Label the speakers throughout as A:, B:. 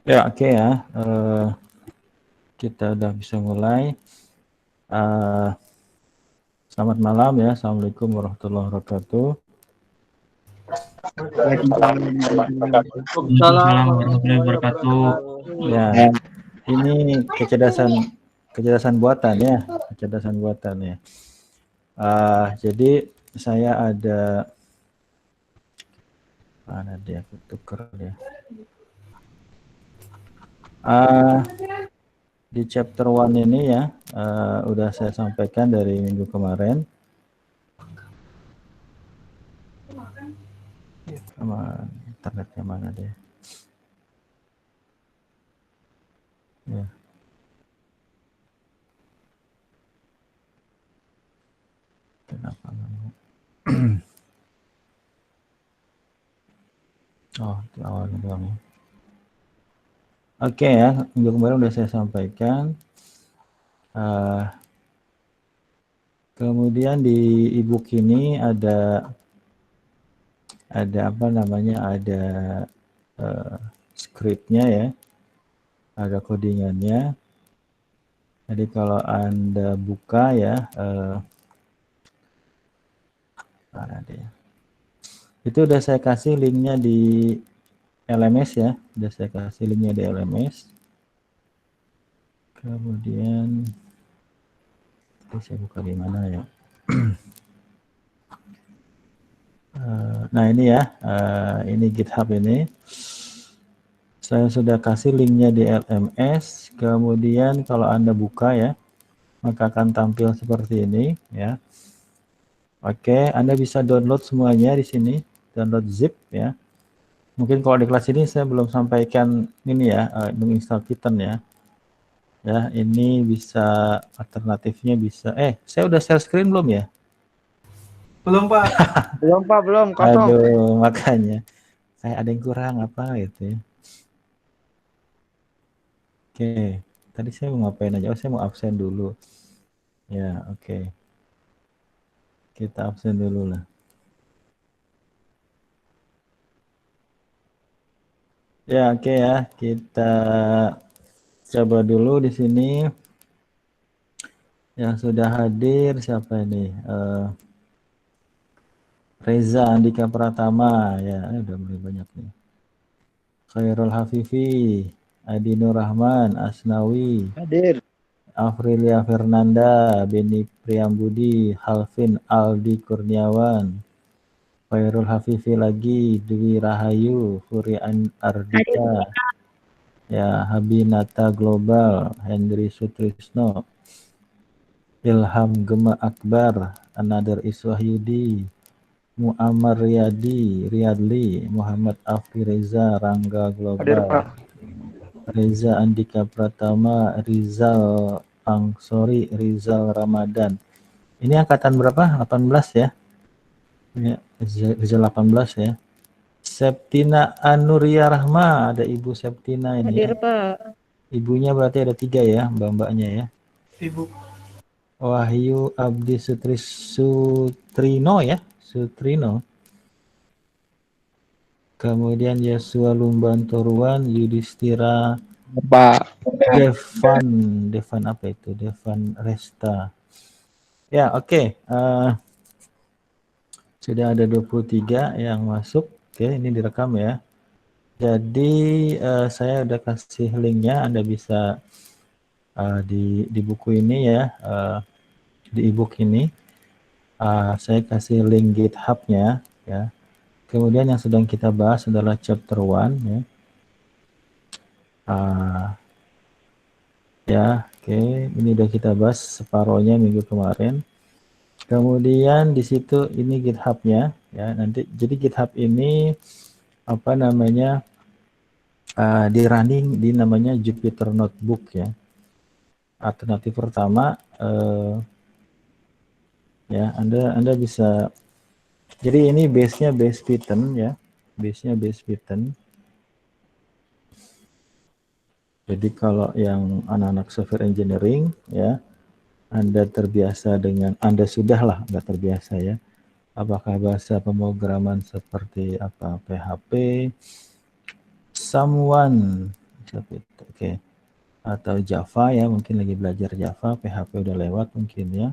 A: Ya, oke ya. Kita udah bisa mulai. Selamat malam ya. Assalamualaikum warahmatullahi wabarakatuh.
B: Waalaikumsalam warahmatullahi wabarakatuh.
A: Ya, ini kecerdasan buatan ya. Kecerdasan buatan ya. Jadi saya ada mana dia? Aku tuker dia. Di chapter 1 ini ya, udah saya sampaikan dari minggu kemarin. Internetnya mana dia? Ya. Kenapa nggak mau? Oh, di awalnya doang ya. Oke ya, minggu kemarin udah saya sampaikan. Kemudian di ebook ini ada apa namanya, ada scriptnya ya, ada codingannya. Jadi kalau Anda buka ya, mana dia? Itu udah saya kasih linknya di LMS ya, udah saya kasih linknya di LMS. Kemudian saya buka di mana ya? Nah ini ya, ini GitHub ini. Saya sudah kasih linknya di LMS. Kemudian kalau Anda buka ya, maka akan tampil seperti ini ya. Oke, Anda bisa download semuanya di sini, download zip ya. Mungkin kalau di kelas ini saya belum sampaikan ini ya, menginstal Python ya. Ya, ini bisa alternatifnya bisa. Saya udah share screen belum ya?
B: Belum, Pak.
C: Belum, Pak, belum. Kosong.
A: Aduh, makanya kayak ada yang kurang apa gitu ya. Oke, tadi saya mau ngapain aja? Saya mau absen dulu. Ya, oke. Kita absen dulu lah. Ya, oke ya. Kita coba dulu di sini. Yang sudah hadir siapa ini? Reza Andika Pratama ya, udah mulai banyak nih. Khairul Hafifi, Adi Nur Rahman, Asnawi,
C: Hadir.
A: Afrilia Fernanda, Beni Priambudi, Halvin Aldi Kurniawan, Khairul Hafifi lagi, Dwi Rahayu, Furi Ardita, ya Habinata Global, Hendri Sutrisno, Ilham Gema Akbar, Another Iswahyudi, Muammar Riyadli, Muhammad Afri Reza, Rangga
C: Hadir, Pak.
A: Global, Reza Andika Pratama, Rizal Pangsori, Rizal Ramadan. Ini angkatan berapa? 18 ya? Ya, Rizal 18 ya. Septina Anuria Rahma, ada Ibu Septina ini
D: Hadir,
A: ya.
D: Pak.
A: Ibunya berarti ada 3 ya, mbak-mbaknya ya.
B: Ibu.
A: Wahyu Abdi Sutrino ya, Sutrino. Kemudian Yesua Lumban Toruan, Yudhistira,
C: Pak.
A: Devan apa itu? Devan Resta. Ya, oke. Sudah ada 23 yang masuk. Oke, ini direkam ya. Jadi saya udah kasih linknya, Anda bisa di buku ini ya, di ebook ini. Saya kasih link GitHub-nya ya. Kemudian yang sedang kita bahas adalah chapter 1 ya. Oke. Ini udah kita bahas separohnya minggu kemarin. Kemudian di situ ini GitHub-nya ya. Nanti jadi GitHub ini apa namanya di running di namanya Jupyter Notebook ya. Alternatif pertama ya Anda bisa, jadi ini base-nya base Python ya. Base-nya base Python. Jadi kalau yang anak-anak software engineering ya, Anda terbiasa dengan, Anda sudahlah nggak terbiasa ya. Apakah bahasa pemrograman seperti apa PHP, Oke. Atau Java ya, mungkin lagi belajar Java, PHP udah lewat mungkin ya.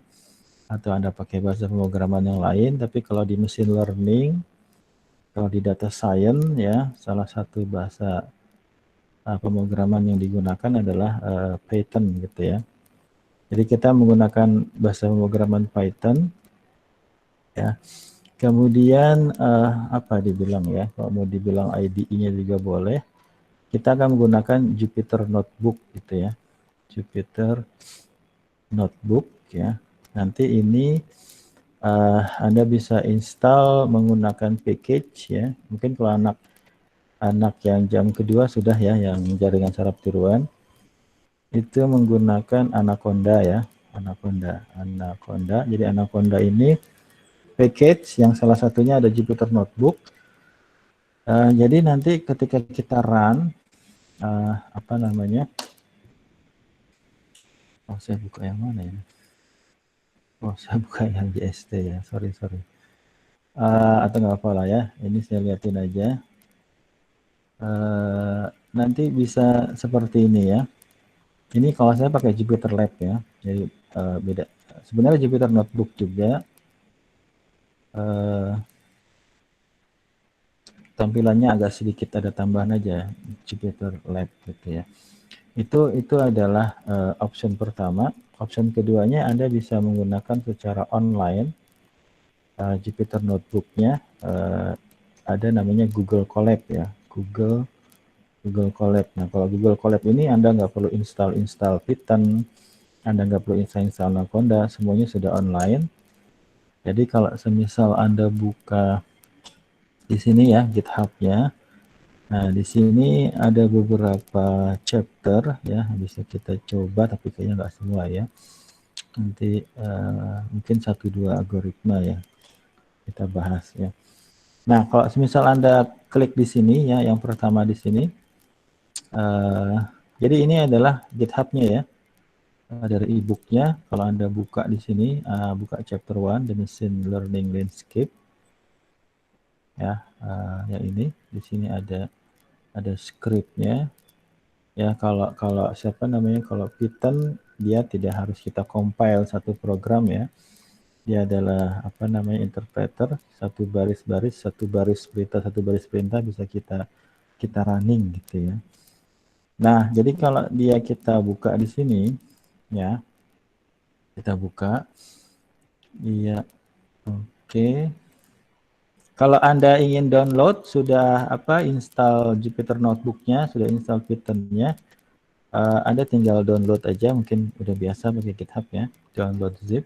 A: Atau Anda pakai bahasa pemrograman yang lain, tapi kalau di machine learning, kalau di data science ya, salah satu bahasa pemrograman yang digunakan adalah Python gitu ya. Jadi kita menggunakan bahasa pemrograman Python ya. Kemudian apa dibilang ya? Kalau mau dibilang IDE-nya juga boleh. Kita akan menggunakan Jupyter Notebook gitu ya. Jupyter Notebook ya. Nanti ini Anda bisa install menggunakan package ya. Mungkin kalau anak yang jam kedua sudah ya, yang jaringan saraf tiruan, itu menggunakan Anaconda ya. Anaconda. Jadi Anaconda ini package yang salah satunya ada Jupyter Notebook. Jadi nanti ketika kita run, apa namanya? Oh, saya buka yang mana ya? Oh, saya buka yang JST ya. Sorry. Atau nggak apa lah ya. Ini saya lihatin aja. Nanti bisa seperti ini ya. Ini kalau saya pakai Jupyter Lab ya. Jadi beda. Sebenarnya Jupyter Notebook juga. Tampilannya agak sedikit ada tambahan aja Jupyter Lab gitu ya. Itu adalah option pertama. Option keduanya Anda bisa menggunakan secara online Jupyter Notebook-nya. Ada namanya Google Colab ya. Google Colab. Nah, kalau Google Colab ini Anda nggak perlu install Python, Anda nggak perlu install Anaconda, semuanya sudah online. Jadi kalau semisal Anda buka di sini ya GitHub-nya, nah di sini ada beberapa chapter ya, bisa kita coba, tapi kayaknya nggak semua ya. Nanti mungkin 1-2 algoritma ya kita bahas ya. Nah, kalau semisal Anda klik di sini ya, yang pertama di sini. Jadi ini adalah GitHub-nya ya. Dari e-book-nya, kalau Anda buka di sini, buka chapter 1, The Machine Learning Landscape. Ya, yang ini, di sini ada script-nya. Ya, kalau siapa namanya, kalau Python, dia tidak harus kita compile satu program ya. Dia adalah apa namanya interpreter, satu baris perintah bisa kita running gitu ya. Nah, jadi kalau kita buka di sini, ya, kita buka, iya, oke. Kalau Anda ingin download, sudah install Jupyter Notebook-nya, sudah install Python-nya, Anda tinggal download aja, mungkin udah biasa pakai GitHub ya, download zip.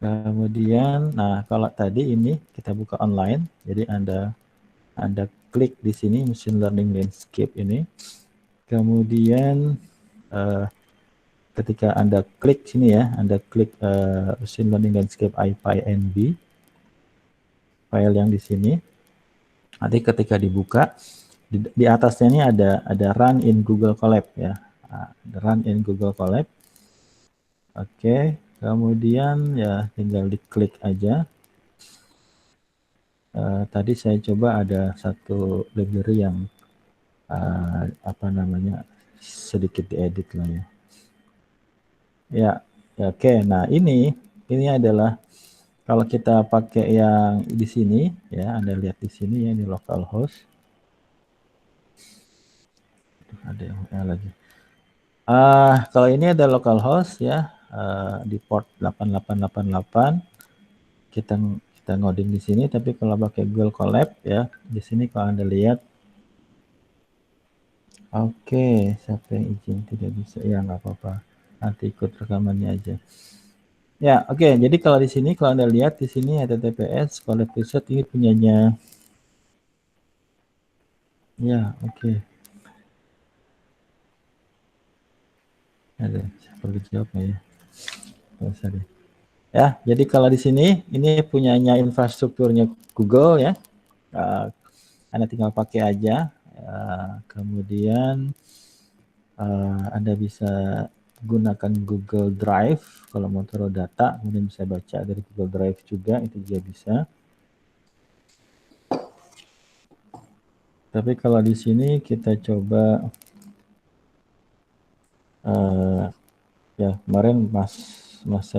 A: Kemudian, nah kalau tadi ini kita buka online, jadi Anda klik di sini Machine Learning Landscape ini. Kemudian ketika Anda klik sini ya, Anda klik Machine Learning Landscape IPyNB, file yang di sini. Nanti ketika dibuka, di atasnya ini ada Run in Google Colab ya, Run in Google Colab. Oke, kemudian ya tinggal diklik aja. Tadi saya coba ada satu library yang apa namanya sedikit diedit lah ya. Ya, oke. Nah ini adalah kalau kita pakai yang di sini ya, Anda lihat di sini ya, ini localhost. Ada yang lagi. Kalau ini ada localhost ya, di port 8888. Kita ngoding di sini, tapi kalau pakai Google Colab ya, di sini kalau Anda lihat. Oke, siapa yang izin tidak bisa? Ya nggak apa-apa. Nanti ikut rekamannya aja. Ya, oke. Jadi kalau di sini, kalau Anda lihat di sini HTTPS Colab Research ini punyanya. Ya, oke. Ada perlu jawab ya? Sorry. Ya, jadi kalau di sini ini punyanya infrastrukturnya Google ya. Anda tinggal pakai aja. Kemudian Anda bisa gunakan Google Drive kalau mau taruh data, kemudian bisa baca dari Google Drive juga, itu juga bisa. Tapi kalau di sini kita coba kemarin Mas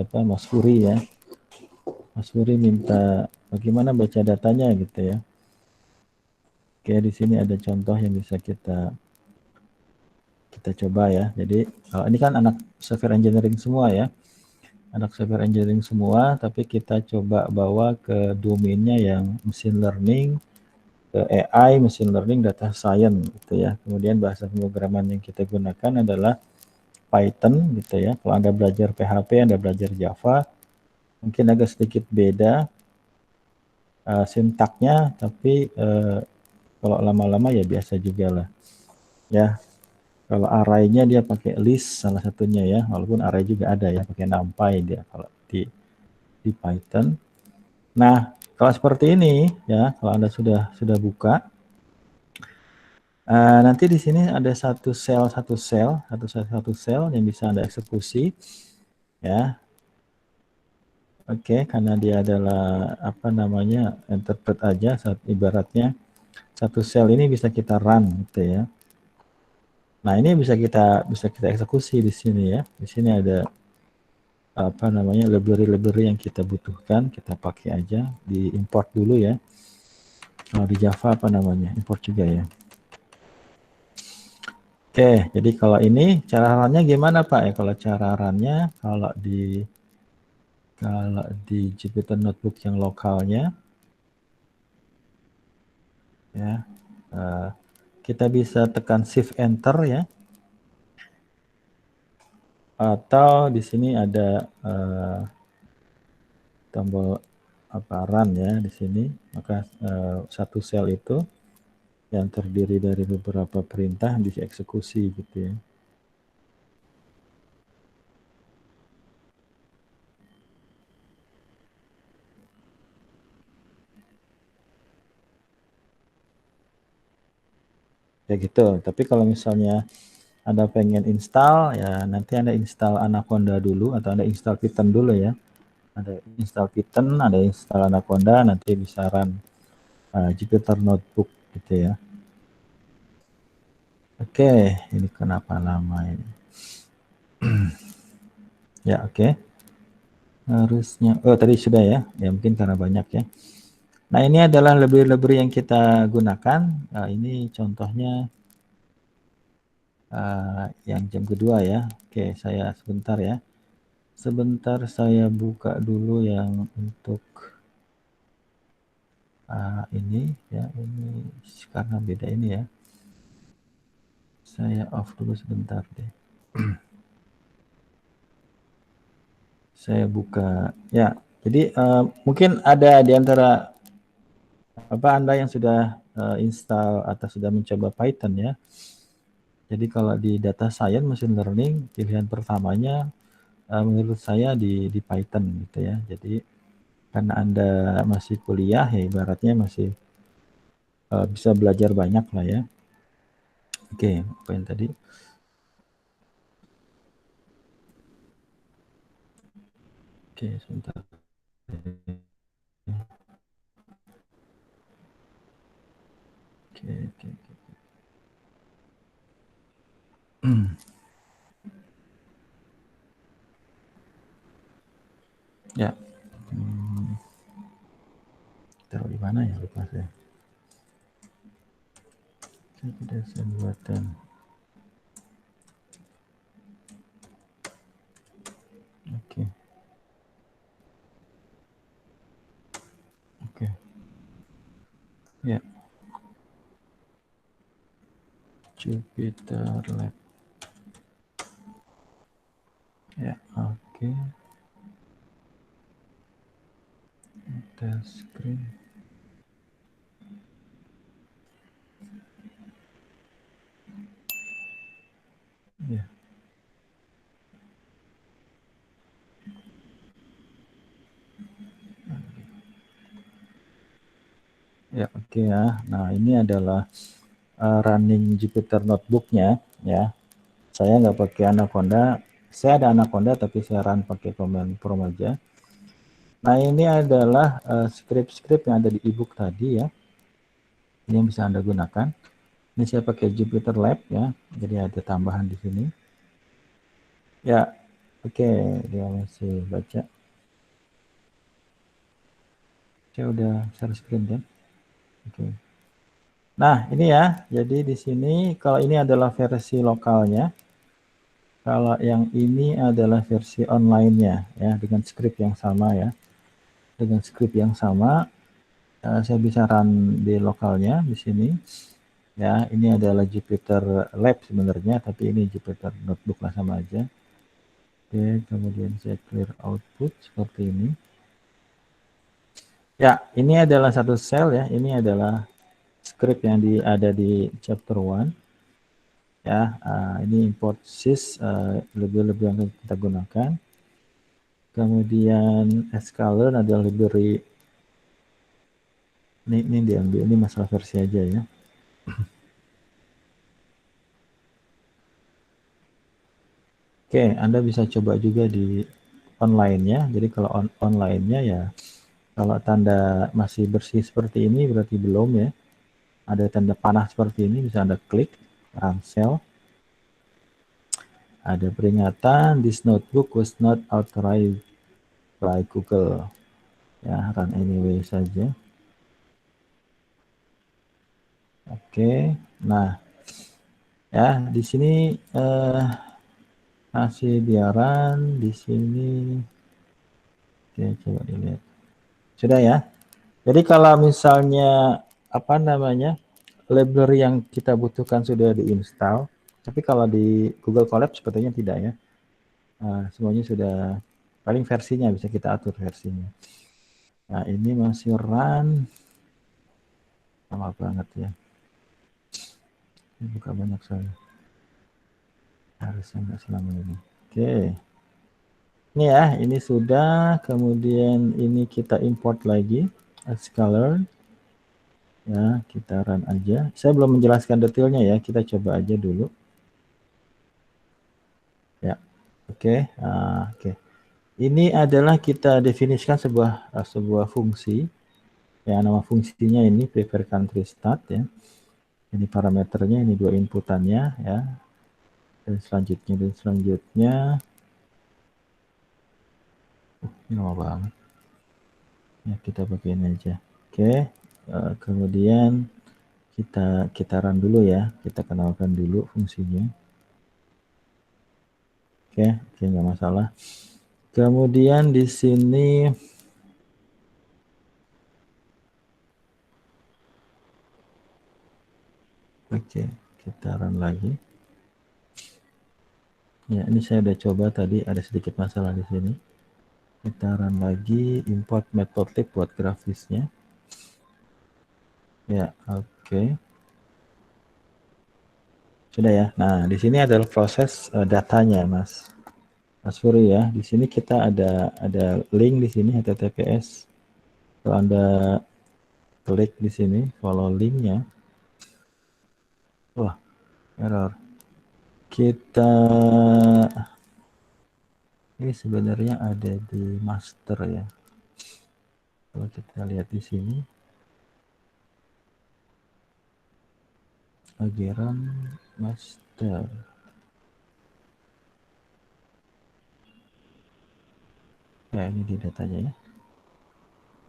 A: Furi ya. Mas Furi minta bagaimana baca datanya gitu ya. Oke, di sini ada contoh yang bisa kita coba ya. Jadi ini kan anak software engineering semua ya. Anak software engineering semua, tapi kita coba bawa ke domainnya yang machine learning, ke AI, machine learning, data science gitu ya. Kemudian bahasa pemrograman yang kita gunakan adalah Python gitu ya. Kalau Anda belajar PHP, Anda belajar Java, mungkin agak sedikit beda sintaknya, tapi kalau lama-lama ya biasa juga lah. Ya, kalau array-nya dia pakai list salah satunya ya, walaupun array juga ada ya, pakai NumPy dia kalau di Python. Nah, kalau seperti ini ya, kalau Anda sudah buka, nanti di sini ada satu sel yang bisa Anda eksekusi ya. Oke, karena dia adalah apa namanya interpret aja, ibaratnya satu sel ini bisa kita run gitu ya. Nah, ini bisa kita eksekusi di sini ya. Di sini ada apa namanya library yang kita butuhkan, kita pakai aja, di import dulu ya. Kalau di Java apa namanya? Import juga ya. Oke, jadi kalau ini cara runnya gimana Pak ya? Kalau cara runnya kalau di Jupyter Notebook yang lokalnya ya, kita bisa tekan Shift Enter ya. Atau di sini ada tombol run ya di sini, maka satu sel itu yang terdiri dari beberapa perintah dieksekusi gitu ya. Ya gitu, tapi kalau misalnya Anda pengen install, ya nanti Anda install Anaconda dulu, atau Anda install Python dulu ya. Ada install Python, ada install Anaconda, nanti bisa run Jupyter Notebook gitu ya. Oke, ini kenapa lama ini? Ya oke. Harusnya, tadi sudah ya, mungkin karena banyak ya. Nah ini adalah library yang kita gunakan. Ini contohnya yang jam kedua ya. Oke, saya sebentar ya. Sebentar saya buka dulu yang untuk ini ya. Ini karena beda ini ya. Saya off dulu sebentar deh. Saya buka ya. Jadi mungkin ada di antara Anda yang sudah install atau sudah mencoba Python ya. Jadi kalau di data science machine learning pilihan pertamanya menurut saya di Python gitu ya. Jadi karena Anda masih kuliah ya ibaratnya masih bisa belajar banyak lah ya. Oke, apa yang tadi? Oke, sebentar. Oke. Ya. Taruh di mana ya lupa saya. Kecerdasan buatan. Oke. Ya. Jupyter Lab. Ya, oke. Test screen. Ya. Ya, oke ya. Nah, ini adalah running Jupyter Notebook-nya ya. Saya nggak pakai Anaconda. Saya ada Anaconda tapi saya run pakai command prompt aja. Nah, ini adalah script-script yang ada di ebook tadi ya. Ini yang bisa Anda gunakan. Ini saya pakai Jupyter Lab ya. Jadi ada tambahan di sini. Ya, Oke, dia masih baca. Saya udah share screen kan? Oke. Nah, ini ya. Jadi di sini kalau ini adalah versi lokalnya. Kalau yang ini adalah versi online-nya ya, dengan script yang sama ya. Dengan script yang sama, saya bisa run di lokalnya di sini. Ya, ini adalah Jupyter Lab sebenarnya, tapi ini Jupyter Notebook lah, sama aja. Oke, kemudian saya clear output seperti ini. Ya, ini adalah satu sel ya. Ini adalah script yang ada di chapter 1. Ya, ini import sys, lebih-lebih yang kita gunakan. Kemudian Scala adalah library. Ini diambil, ini masalah versi aja ya. Oke, Anda bisa coba juga di online-nya. Jadi kalau online-nya ya, kalau tanda masih bersih seperti ini berarti belum ya. Ada tanda panah seperti ini, bisa Anda klik run cell. Ada peringatan, this notebook was not authorized by Google. Ya, run anyway saja. Oke, nah ya di sini masih dia run di sini. Oke, coba dilihat. Sudah ya. Jadi kalau misalnya apa namanya library yang kita butuhkan sudah diinstal, tapi kalau di Google Colab sepertinya tidak ya. Semuanya sudah, paling versinya bisa kita atur versinya. Nah ini masih run, lama banget ya. Ini buka banyak saya. Harusnya nggak selama ini. Oke. Ini ya, ini sudah. Kemudian ini kita import lagi Scala. Ya, kita run aja. Saya belum menjelaskan detailnya ya, kita coba aja dulu. Ya, oke. Oke. Ini adalah kita definisikan sebuah fungsi. Ya, nama fungsinya ini prefer country start ya. Ini parameternya, ini 2 inputannya ya. Dan selanjutnya. Ini lama banget. Ya, kita bagiin aja. Oke. Kemudian kita run dulu ya. Kita kenalkan dulu fungsinya. Oke, nggak masalah. Kemudian di sini oke, kita run lagi. Ya, ini saya udah coba tadi, ada sedikit masalah di sini. Kita run lagi, import matplotlib buat grafisnya. Ya, oke. Sudah ya. Nah, di sini adalah proses datanya, Mas Furi ya. Di sini kita ada link di sini HTTPS. Kalau Anda klik di sini, follow linknya. Wah, error. Kita ini sebenarnya ada di master ya. Kalau kita lihat di sini, Ageran master. Ya, ini di datanya ya.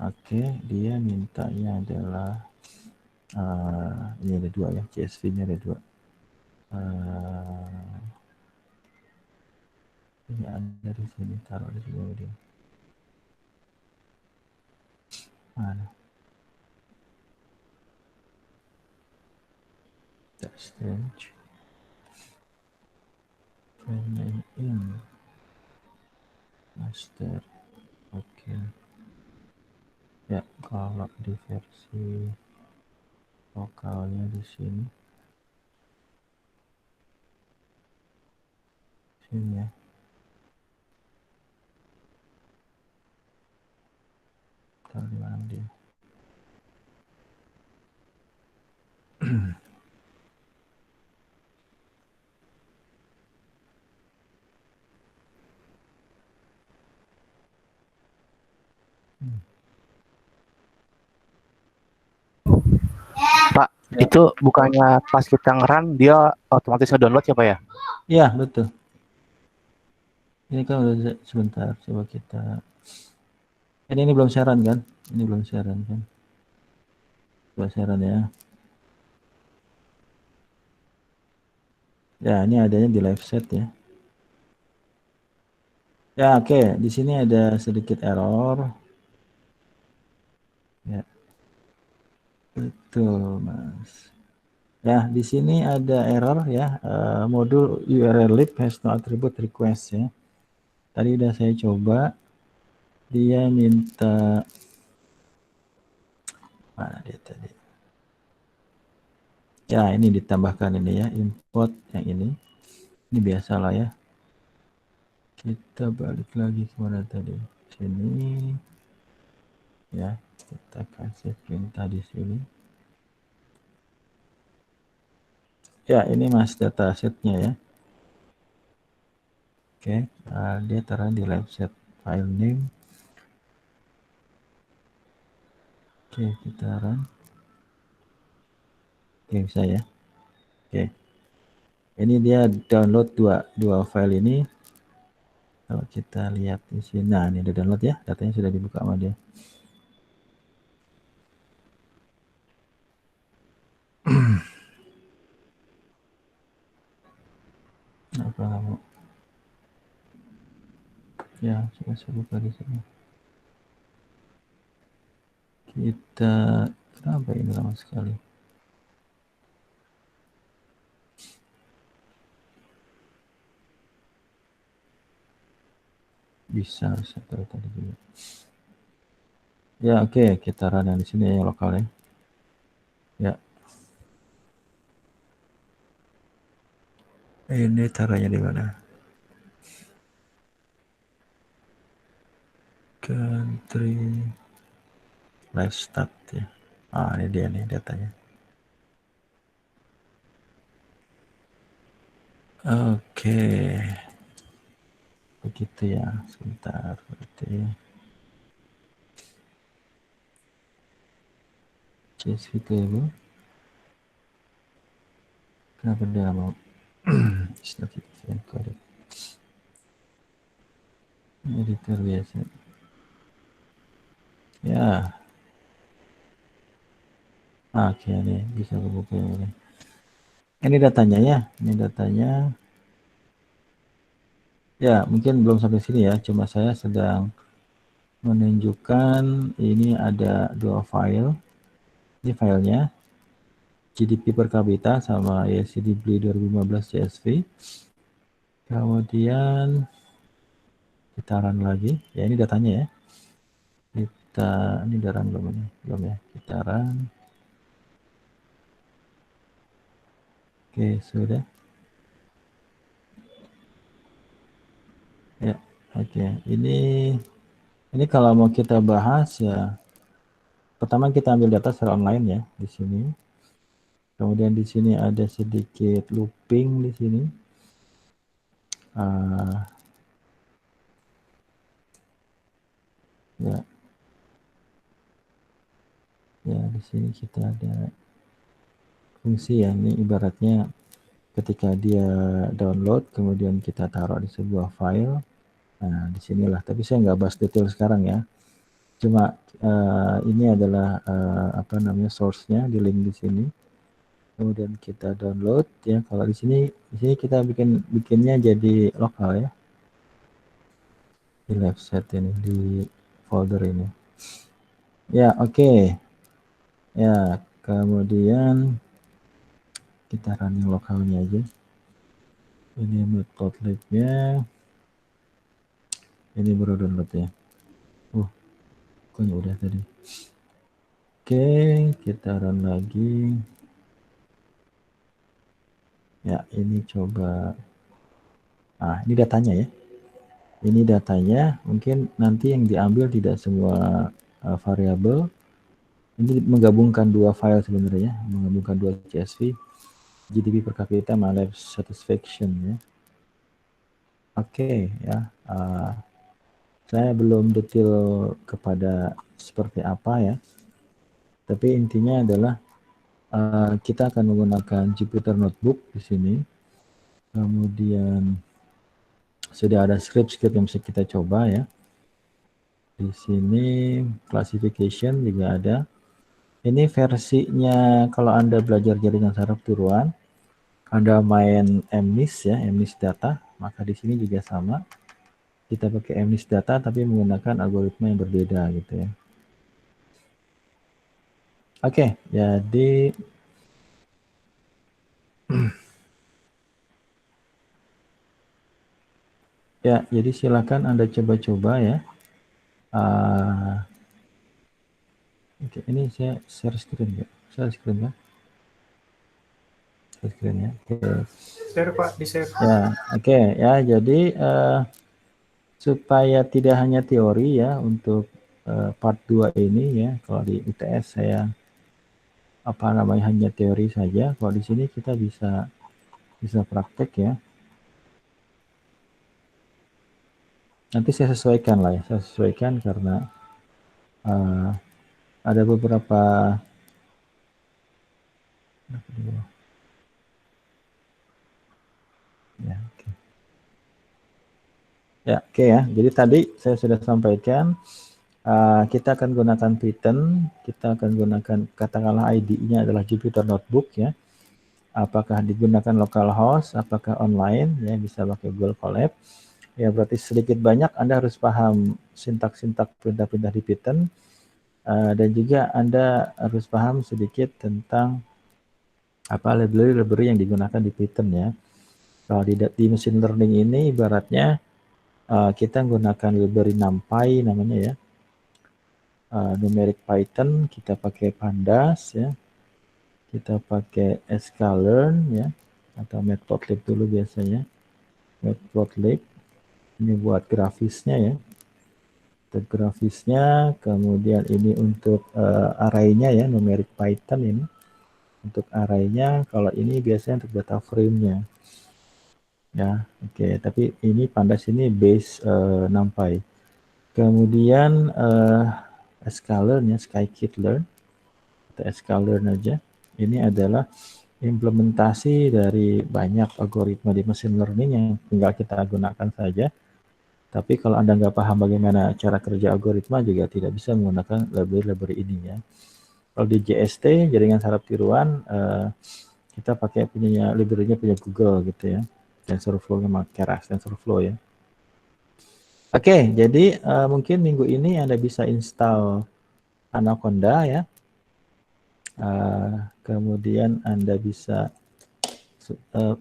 A: Oke, dia mintanya adalah ini ada 2 ya, CSV-nya ada 2. Ini ada di sini, taruh di sini dia. Mana? That's strange. File in master. Oke. Ya, kalau di versi lokalnya di sini. Sini ya. Taruh di mana dia?
C: Pak,
A: Ya.
C: itu bukannya pas kita ngeran dia otomatis nge-download ya Pak ya?
A: Iya, betul. Ini kan udah sebentar, coba kita. Ini belum siaran kan? Ini belum siaran kan? Coba siaran ya. Ya, ini adanya di live set ya. Ya, oke. Di sini ada sedikit error. Ya. Betul, Mas. Ya, di sini ada error ya. Modul URL lib has no attribute request ya. Tadi udah saya coba. Dia minta mana dia tadi? Ya, ini ditambahkan ini ya, import yang ini. Ini biasa lah ya. Kita balik lagi ke mana tadi? Sini. Ya, kita kasih perintah di sini. Ya, ini Mas data setnya ya. Oke, dia taruh di live set file name. Oke, kita run. Oke, bisa ya. Oke. Ini dia download dua file ini. Kalau kita lihat di sini, nah ini udah download ya, datanya sudah dibuka sama dia. Apa kamu? Ya, coba saya buka di sini. Kita, kenapa ini lama sekali? Bisa taruh tadi juga. Ya, oke, kita run yang di sini ya, yang lokal ya. Ya. Ini taruhnya di mana? Country live start ya. Ah, ini dia nih datanya. Oke. Begitu ya, sebentar. Berarti CSV table. Kenapa dia mau? Editor biasa. Ya. Oke, nih bisa kebuka ini. Ini datanya ya, ini datanya. Ya, mungkin belum sampai sini ya, cuma saya sedang menunjukkan ini ada dua file. Ini filenya GDP per kapita sama ESCD BLI 2015 CSV. Kemudian kita run lagi. Ya, ini datanya ya. Ini udah run belum ini? Belum ya. Kita run. Oke, sudah. Ya, oke. Ini kalau mau kita bahas ya, pertama kita ambil data secara online ya di sini. Kemudian di sini ada sedikit looping di sini. Ya, di sini kita ada fungsi ya. Ini ibaratnya ketika dia download, kemudian kita taruh di sebuah file. Nah, disinilah. Tapi saya nggak bahas detail sekarang ya. Cuma ini adalah source-nya di link di sini. Kemudian kita download ya. Kalau di sini kita bikinnya jadi lokal ya. Di live set ini, di folder ini. Ya, oke. Ya, kemudian kita run yang lokalnya aja. Ini matplotlib-nya. Ini baru download ya. Kok udah tadi. Oke, kita run lagi. Ya, ini coba. Nah, ini datanya ya. Ini datanya, mungkin nanti yang diambil tidak semua variabel. Ini menggabungkan dua file sebenarnya, menggabungkan dua CSV, GDP per kapita sama life satisfaction ya. Oke ya, saya belum detail kepada seperti apa ya, tapi intinya adalah kita akan menggunakan Jupyter Notebook di sini, kemudian sudah ada script yang bisa kita coba ya. Di sini classification juga ada. Ini versinya kalau Anda belajar jaringan saraf tiruan, Anda main MNIST ya, MNIST data, maka di sini juga sama. Kita pakai MNIST data tapi menggunakan algoritma yang berbeda gitu ya. Oke, jadi ya, jadi silakan Anda coba-coba ya. Oke, ini saya share screen ya. Share screen ya. Share screen ya. Oke.
B: Share Pak, di share.
A: Ya, oke ya. Jadi supaya tidak hanya teori ya untuk part 2 ini ya. Kalau di UTS saya hanya teori saja. Kalau di sini kita bisa praktek ya. Nanti saya sesuaikan lah ya. Saya sesuaikan karena ada beberapa ya, oke. Ya, oke ya. Jadi tadi saya sudah sampaikan kita akan gunakan Python, kita akan gunakan katakanlah ID-nya adalah Jupyter Notebook ya. Apakah digunakan localhost, apakah online ya, bisa pakai Google Colab. Ya berarti sedikit banyak Anda harus paham sintak-sintak perintah-perintah di Python dan juga Anda harus paham sedikit tentang apa library yang digunakan di Python ya. Kalau di machine learning ini ibaratnya kita menggunakan library NumPy namanya ya. Numeric Python, kita pakai Pandas ya. Kita pakai sklearn ya atau matplotlib dulu biasanya. Matplotlib ini buat grafisnya ya. Untuk grafisnya, kemudian ini untuk array-nya ya, numeric Python ini. Untuk array-nya, kalau ini biasanya untuk data frame-nya. Ya, oke. Tapi ini Pandas ini base NumPy. Kemudian sklearn ya, scikit-learn atau sklearn aja. Ini adalah implementasi dari banyak algoritma di machine learning yang tinggal kita gunakan saja. Tapi kalau Anda nggak paham bagaimana cara kerja algoritma juga tidak bisa menggunakan library ini ya. Kalau di JST, jaringan saraf tiruan, kita pakai library-nya punya Google gitu ya. TensorFlow sama Keras TensorFlow ya. Oke, jadi mungkin minggu ini Anda bisa install Anaconda ya. Kemudian Anda bisa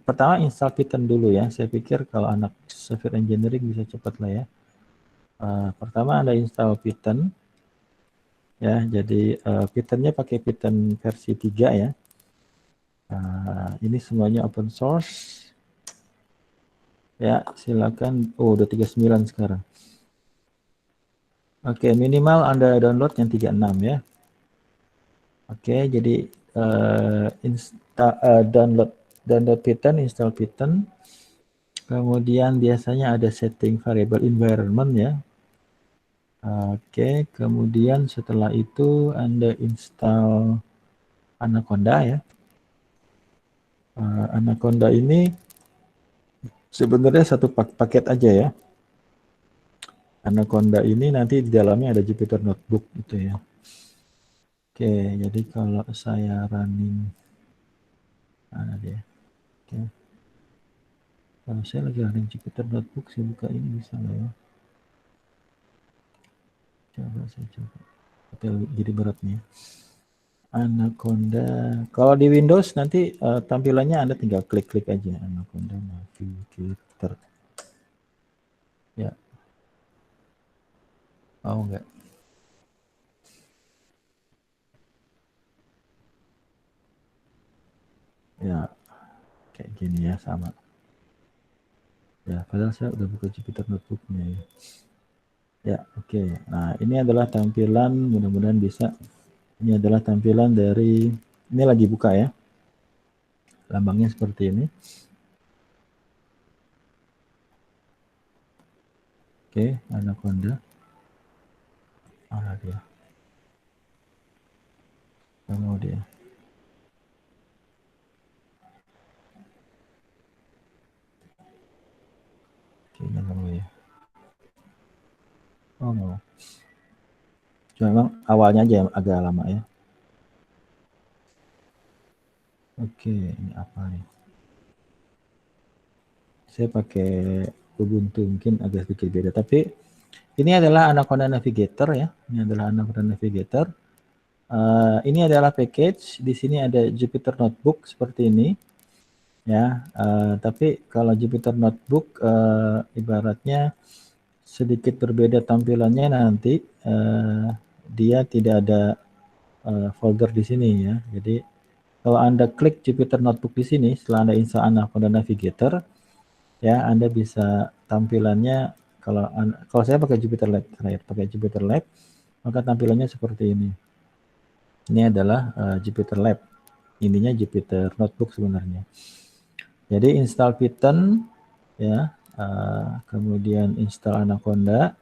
A: pertama install Python dulu ya. Saya pikir kalau anak software engineering bisa cepat lah ya. Pertama Anda install Python ya. Jadi Pythonnya pakai Python versi 3 ya. Ini semuanya open source. Ya, silakan. Oh, udah 39 sekarang. Oke, minimal Anda download yang 36 ya. Oke, jadi download Python, install Python. Kemudian biasanya ada setting variable environment ya. Oke, kemudian setelah itu Anda install Anaconda ya. Anaconda ini sebenarnya satu paket aja ya. Anaconda ini nanti di dalamnya ada Jupyter Notebook gitu ya. Oke, jadi kalau saya running, mana dia? Oke. Kalau saya lagi running Jupyter Notebook, saya buka ini bisa nggak ya? Coba saya coba. Tapi jadi berat nih. Anaconda. Kalau di Windows nanti tampilannya Anda tinggal klik-klik aja Anaconda Navigator. Ya. Oh enggak. Ya, kayak gini ya sama. Ya, padahal saya udah buka Jupyter Notebook-nya ya. Ya, oke. Nah, ini adalah tampilan, mudah-mudahan bisa. Ini adalah tampilan dari, ini lagi buka ya. Lambangnya seperti ini. Oke, Anaconda. Mana dia? Mana dia? Oke, Kayaknya dulu ya. Oh, no. Cuma memang awalnya aja yang agak lama ya. Oke, ini apa nih? Saya pakai Ubuntu, mungkin agak sedikit beda. Tapi ini adalah Anaconda Navigator ya. Ini adalah Anaconda Navigator. Ini adalah package. Di sini ada Jupyter Notebook seperti ini. Ya, tapi kalau Jupyter Notebook ibaratnya sedikit berbeda tampilannya nanti. Dia tidak ada folder di sini ya. Jadi kalau Anda klik Jupyter Notebook di sini, setelah Anda install Anaconda Navigator, ya Anda bisa tampilannya kalau saya pakai Jupyter Lab, maka tampilannya seperti ini. Ini adalah Jupyter Lab. Ininya Jupyter Notebook sebenarnya. Jadi install Python ya, kemudian install Anaconda,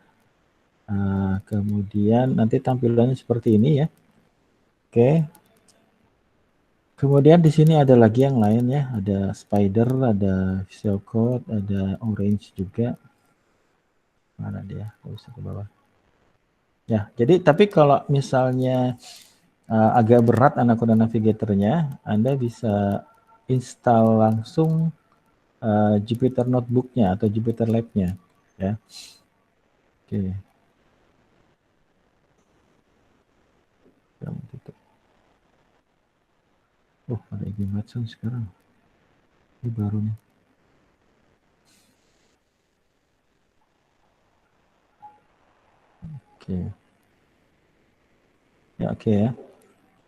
A: kemudian nanti tampilannya seperti ini ya. Oke. Kemudian di sini ada lagi yang lain ya, ada Spider, ada Visual Code, ada Orange juga. Mana dia? Bisa ke bawah. Ya, jadi tapi kalau misalnya agak berat Anaconda Navigator-nya, Anda bisa install langsung Jupyter Notebook-nya atau Jupyter Lab-nya ya. Oke. Tutup. Oh, ada Iggy Matson sekarang. Ini baru nih. Oke. Ya, oke ya.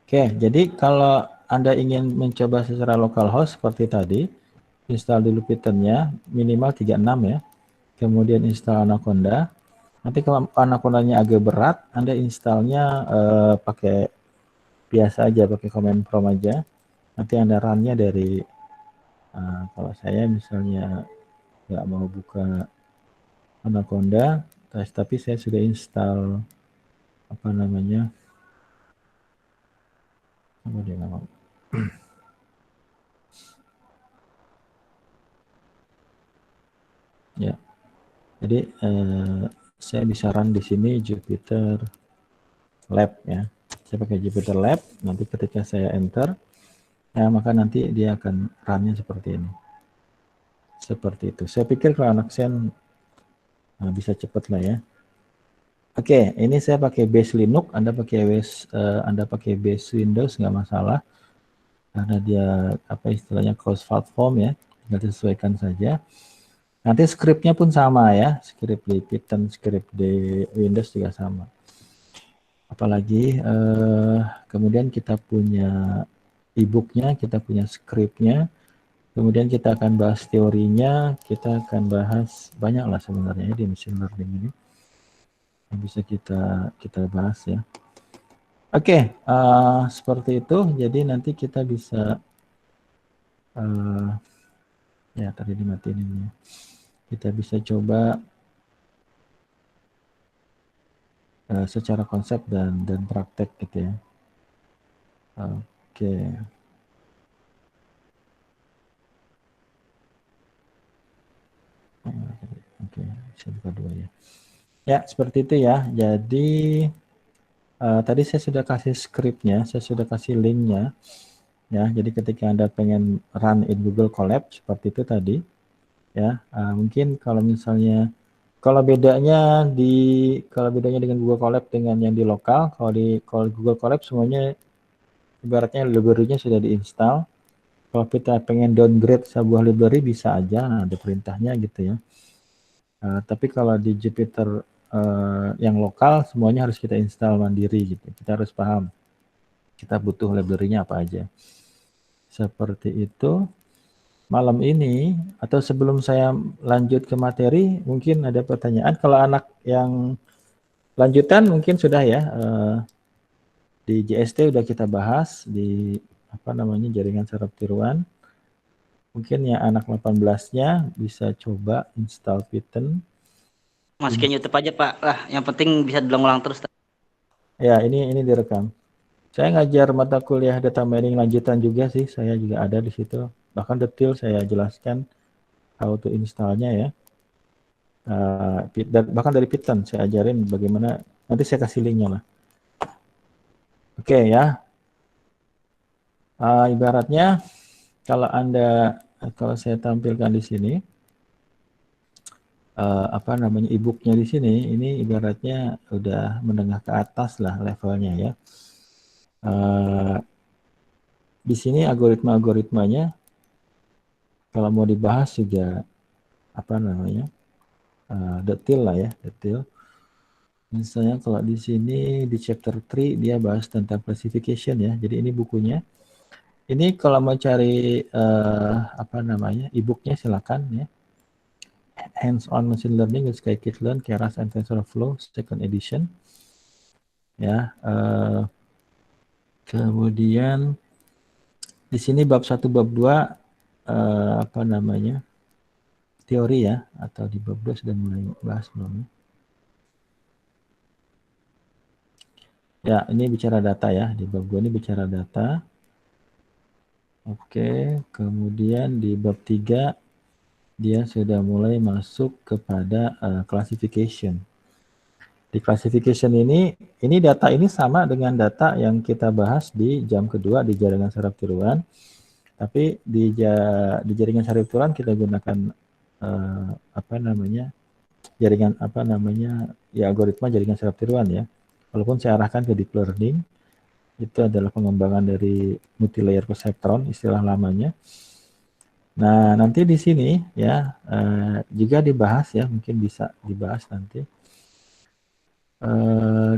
A: Oke, jadi kalau Anda ingin mencoba secara localhost seperti tadi, install dulu Python-nya minimal 36 ya. Kemudian install Anaconda. Nanti kalau Anaconda-nya agak berat, Anda installnya pakai biasa aja, pakai command prompt aja. Nanti Anda run-nya dari kalau saya misalnya nggak mau buka Anaconda, tapi saya sudah install apa namanya? Apa dia nggak mau? Ya, jadi saya bisa run di sini Jupyter Lab ya. Saya pakai Jupyter Lab. Nanti ketika saya enter, ya maka nanti dia akan run-nya seperti ini. Seperti itu. Saya pikir kalau anak Sen bisa cepat lah ya. Oke, ini saya pakai base Linux. Anda pakai base Windows nggak masalah. Karena dia apa istilahnya cross platform ya, tinggal disesuaikan saja. Nanti scriptnya pun sama ya, script di Python, script di Windows juga sama. Apalagi kemudian kita punya e-booknya, kita punya scriptnya, kemudian kita akan bahas teorinya, kita akan bahas banyak lah sebenarnya di machine learning ini yang bisa kita bahas ya. Oke, seperti itu. Jadi nanti kita bisa ya tadi dimatiin ini. Kita bisa coba secara konsep dan praktek gitu ya. Oke. Oke, saya buka dua ya. Ya, seperti itu ya. Jadi tadi saya sudah kasih scriptnya, saya sudah kasih linknya. Ya, jadi ketika Anda pengen run in Google Colab seperti itu tadi, ya mungkin kalau misalnya kalau bedanya dengan Google Colab dengan yang di lokal, kalau Google Colab semuanya ibaratnya library-nya sudah diinstal. Kalau kita pengen downgrade sebuah library bisa aja, nah, ada perintahnya gitu ya. Tapi kalau di Jupyter yang lokal semuanya harus kita install mandiri gitu. Kita harus paham kita butuh library-nya apa aja. Seperti itu. Malam ini atau sebelum saya lanjut ke materi, mungkin ada pertanyaan. Kalau anak yang lanjutan mungkin sudah ya, di JST udah kita bahas di apa namanya jaringan saraf tiruan. Mungkin ya anak 18-nya bisa coba install Python.
D: Masukin YouTube aja Pak. Lah, yang penting bisa diulang-ulang terus.
A: Ya, ini direkam. Saya ngajar mata kuliah data mining lanjutan juga sih, saya juga ada di situ. Bahkan detail saya jelaskan how to installnya ya. bahkan dari Python saya ajarin bagaimana, nanti saya kasih linknya lah. Oke ya, ibaratnya kalau saya tampilkan di sini, apa namanya, e-booknya di sini, ini ibaratnya udah menengah ke atas lah levelnya ya. Di sini algoritmanya kalau mau dibahas juga apa namanya, detail lah ya, detail. Misalnya kalau di sini di chapter 3 dia bahas tentang classification ya. Jadi ini bukunya. Ini kalau mau cari apa namanya, e-booknya silakan ya. Hands on Machine Learning with Scikit-learn, Keras and TensorFlow second edition. Ya. Kemudian di sini bab 1 bab 2 apa namanya, teori ya, atau di bab 2 sudah mulai bahas belum? Ya, ini bicara data ya, di bab 2 ini bicara data. Oke, kemudian di bab 3 dia sudah mulai masuk kepada classification. Di classification ini data ini sama dengan data yang kita bahas di jam kedua di jaringan saraf tiruan. Tapi di jaringan saraf tiruan kita gunakan apa namanya, jaringan apa namanya, ya algoritma jaringan saraf tiruan ya. Walaupun saya arahkan ke deep learning, itu adalah pengembangan dari multi-layer perceptron, istilah lamanya. Nah, nanti di sini ya juga dibahas ya, mungkin bisa dibahas nanti.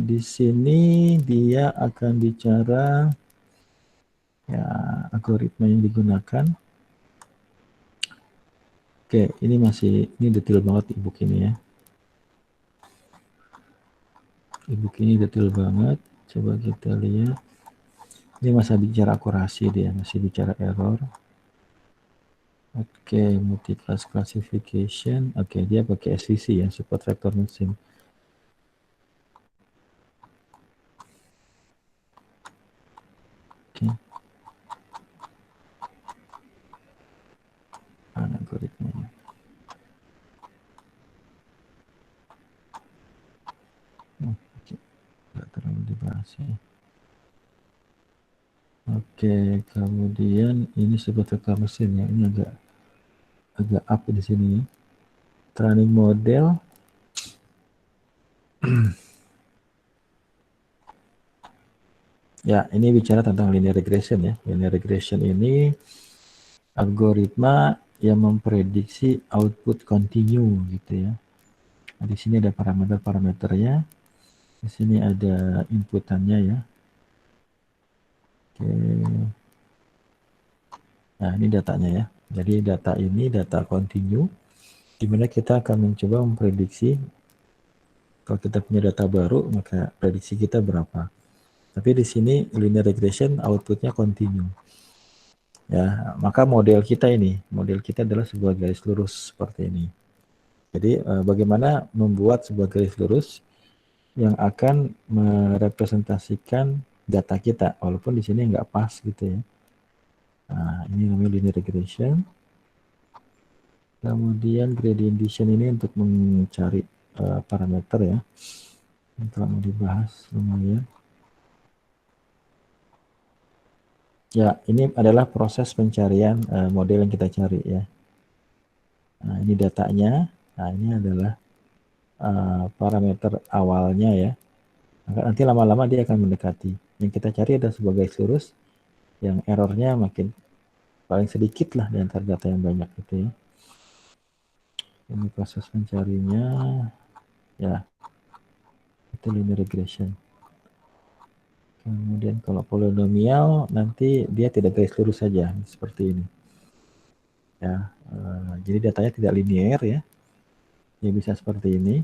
A: Di sini dia akan bicara ya algoritma yang digunakan. Oke, ini detail banget e-book ini ya. E-book ini detail banget. Coba kita lihat. Ini masih bicara akurasi dia, masih bicara error. Oke, multi-class classification. Oke, dia pakai SVC ya, support vector machine. Oke. Mana algoritmanya? Oke, nggak terlalu dibahas ya. Oke, kemudian ini support vector machine ya, ini agak up di sini. Training model. Ya, ini bicara tentang linear regression ya. Linear regression ini algoritma yang memprediksi output continue gitu ya. Nah, di sini ada parameter-parameternya. Di sini ada inputannya ya. Oke. Nah, ini datanya ya. Jadi data ini data continue, di mana kita akan mencoba memprediksi kalau kita punya data baru, maka prediksi kita berapa. Tapi di sini linear regression outputnya continue. Ya, maka model kita adalah sebuah garis lurus seperti ini. Jadi bagaimana membuat sebuah garis lurus yang akan merepresentasikan data kita, walaupun di sini nggak pas gitu ya. Nah, ini namanya linear regression. Kemudian gradient descent ini untuk mencari parameter ya. Ini telah mau dibahas lumayan. Ya, ini adalah proses pencarian model yang kita cari ya. Nah, ini datanya. Nah, ini adalah parameter awalnya ya. Nanti lama-lama dia akan mendekati. Yang kita cari adalah sebuah garis lurus yang errornya makin paling sedikit lah di antara data yang banyak gitu ya. Ini proses mencarinya ya. Itu linear regression. Kemudian kalau polinomial nanti dia tidak garis lurus saja seperti ini. Ya, jadi datanya tidak linear ya. Dia bisa seperti ini.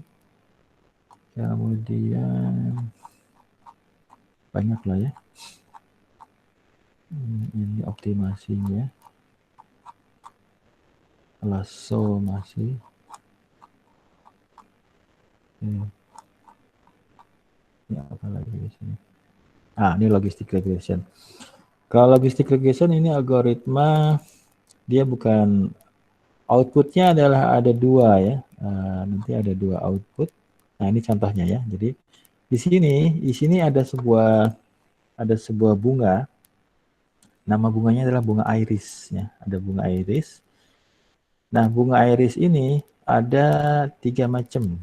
A: Kemudian banyak lah ya. Ini optimasinya. Lasso masih. Ini apa lagi di sini? Ini logistic regression. Kalau logistic regression ini algoritma, dia bukan outputnya adalah ada dua ya. nanti ada 2 output. Nah, ini contohnya ya. Jadi di sini ada sebuah bunga. Nama bunganya adalah bunga iris ya. Ada bunga iris. Nah, bunga iris ini ada 3 macam.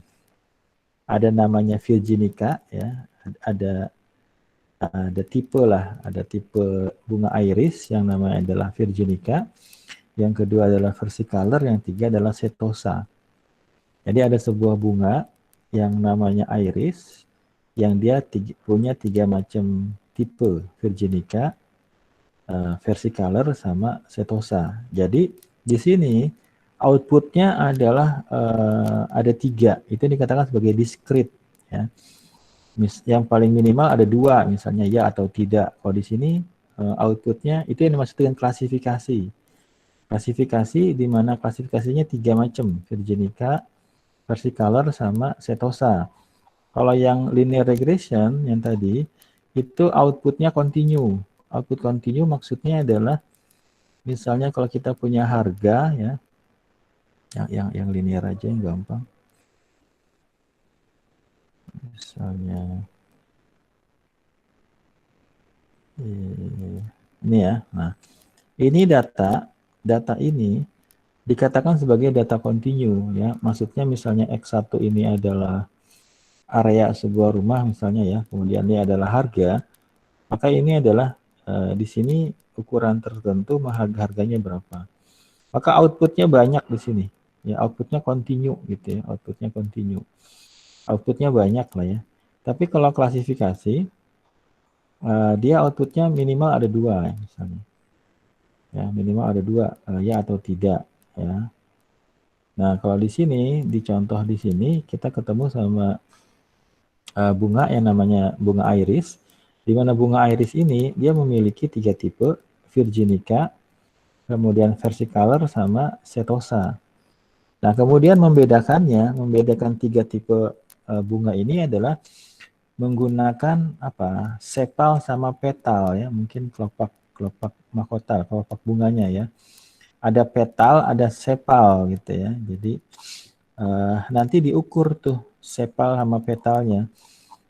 A: Ada namanya virginica ya. Ada tipe lah, ada tipe bunga iris yang namanya adalah virginica. Yang kedua adalah versicolor, yang tiga adalah setosa. Jadi ada sebuah bunga yang namanya iris yang dia punya 3 macam tipe, virginica, versicolor sama setosa. Jadi di sini outputnya adalah ada 3. Itu dikatakan sebagai discrete ya. Yang paling minimal ada 2, misalnya ya atau tidak. Kalau di sini outputnya itu yang dimaksud dengan klasifikasi. Klasifikasi di mana klasifikasinya 3 macam, virginica, versicolor sama setosa. Kalau yang linear regression yang tadi itu outputnya continue. Output continue maksudnya adalah misalnya kalau kita punya harga ya, yang linear aja yang gampang. Misalnya ini ya. Nah, ini data ini dikatakan sebagai data continue ya. Maksudnya misalnya X1 ini adalah area sebuah rumah misalnya ya, kemudian ini adalah harga, maka ini adalah di sini ukuran tertentu harganya berapa. Maka outputnya banyak di sini. Ya, outputnya continue gitu ya, outputnya continue. Outputnya banyak lah ya. Tapi kalau klasifikasi dia outputnya minimal ada 2 misalnya. Ya, minimal ada 2 ya atau tidak ya. Nah, kalau di sini di contoh di sini kita ketemu sama bunga yang namanya bunga iris, di mana bunga iris ini dia memiliki 3 tipe, virginica, kemudian versicolor sama setosa. Nah, kemudian membedakan 3 tipe bunga ini adalah menggunakan sepal sama petal ya, mungkin kelopak mahkota, kelopak bunganya ya. Ada petal, ada sepal gitu ya. Jadi nanti diukur tuh sepal sama petalnya.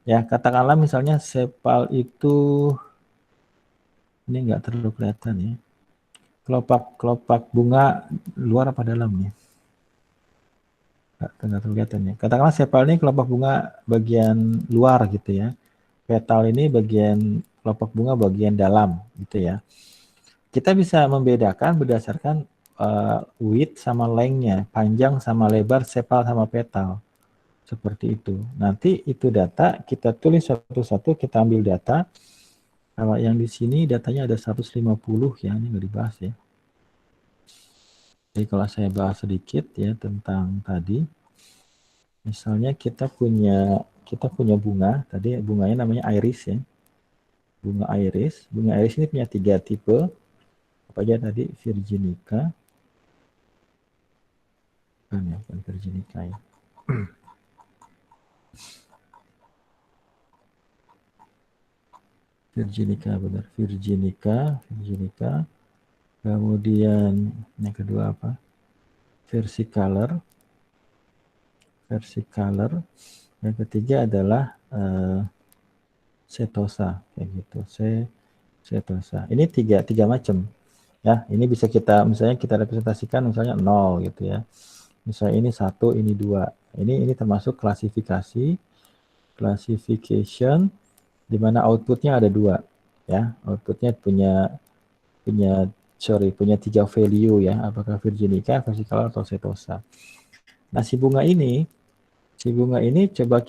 A: Ya, katakanlah misalnya sepal itu ini enggak terlalu kelihatan ya. Kelopak bunga luar apa dalam nih? Enggak terlalu kelihatan ya. Katakanlah sepal ini kelopak bunga bagian luar gitu ya. Petal ini bagian kelopak bunga bagian dalam gitu ya. Kita bisa membedakan berdasarkan width sama length-nya, panjang sama lebar sepal sama petal. Seperti itu. Nanti itu data kita tulis satu-satu, kita ambil data. Kalau yang di sini datanya ada 150 ya, ini nggak dibahas ya. Jadi kalau saya bahas sedikit ya tentang tadi, misalnya kita punya bunga, tadi bunganya namanya iris ya. Bunga iris ini punya 3 tipe. Apa aja tadi? Virginica. Bukan virginica ya. Virginica benar, virginica. Kemudian yang kedua apa? Versicolor. Yang ketiga adalah setosa kayak gitu. Setosa. Ini tiga macam. Ya, ini bisa misalnya kita representasikan misalnya 0 gitu ya. Misalnya ini 1, ini 2. Ini termasuk classification di mana outputnya ada 2 ya. Outputnya punya 3 value ya, apakah virginica, versicolor atau setosa. Nah, si bunga ini coba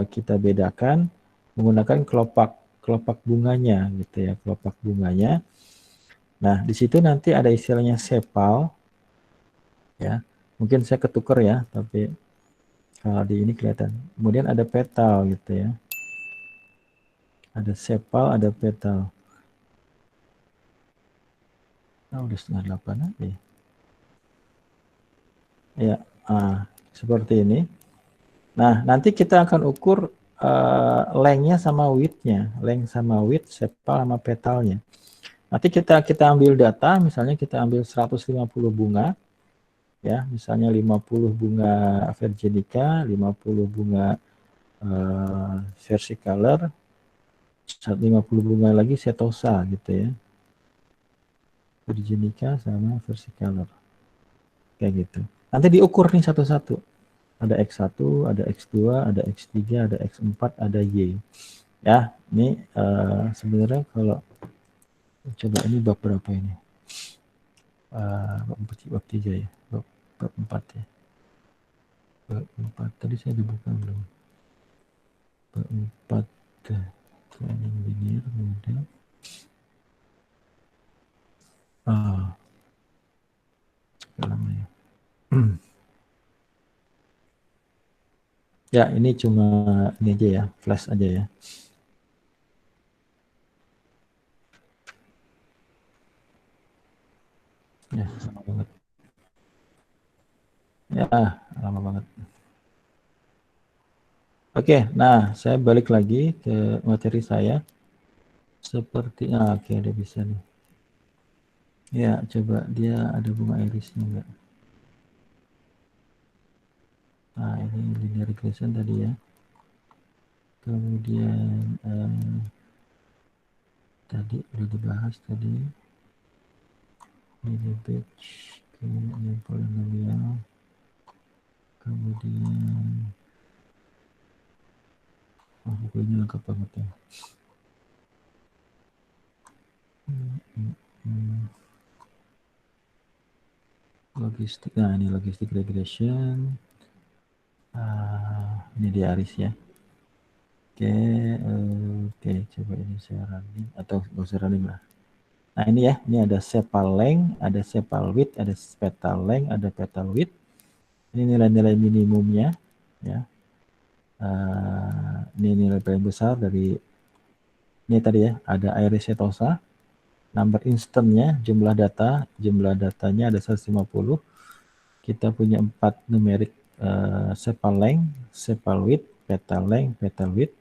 A: kita bedakan menggunakan kelopak bunganya gitu ya, kelopak bunganya. Nah, di situ nanti ada istilahnya sepal ya. Mungkin saya ketukar ya, tapi kalau di ini kelihatan. Kemudian ada petal gitu ya. Ada sepal, ada petal. Nah, udah 7:30 aja. Ya, seperti ini. Nah, nanti kita akan ukur length-nya sama width-nya. Length sama width, sepal sama petalnya. Nanti kita ambil data, misalnya kita ambil 150 bunga. ya, misalnya 50 bunga Virginica, 50 bunga versicolor, 50 bunga lagi setosa gitu ya. Virginica sama versicolor. Kayak gitu. Nanti diukur nih satu-satu. Ada X1, ada X2, ada X3, ada X4, ada Y. Ya, ini sebenarnya kalau coba ini bab berapa ini? Bab 3 ya, bab 4 ya. Bab 4 tadi saya dibuka belum? Bab 4 training linear model. Sekarang ya. Ya, ini cuma ini aja ya, flash aja ya. Ya, lama banget. Ya, lama banget. Oke, nah saya balik lagi ke materi saya. Seperti, oke, udah bisa nih. Ya, coba dia ada bunga irisnya enggak? Nah, ini linear regression tadi ya. Kemudian tadi udah dibahas tadi. Ini batch, kemudian polinomial. Kemudian bukunya lengkap banget ya. Logistik, nah ini logistik regression. Ini di aris ya. Oke, coba ini saya running atau nggak usah running lah. Nah ini ya, ini ada sepal length, ada sepal width, ada petal length, ada petal width. Ini nilai-nilai minimumnya, ya. Ini nilai paling besar dari ini tadi ya, ada iris setosa, number instantnya, jumlah datanya ada 150. Kita punya 4 numerik sepal length, sepal width, petal length, petal width.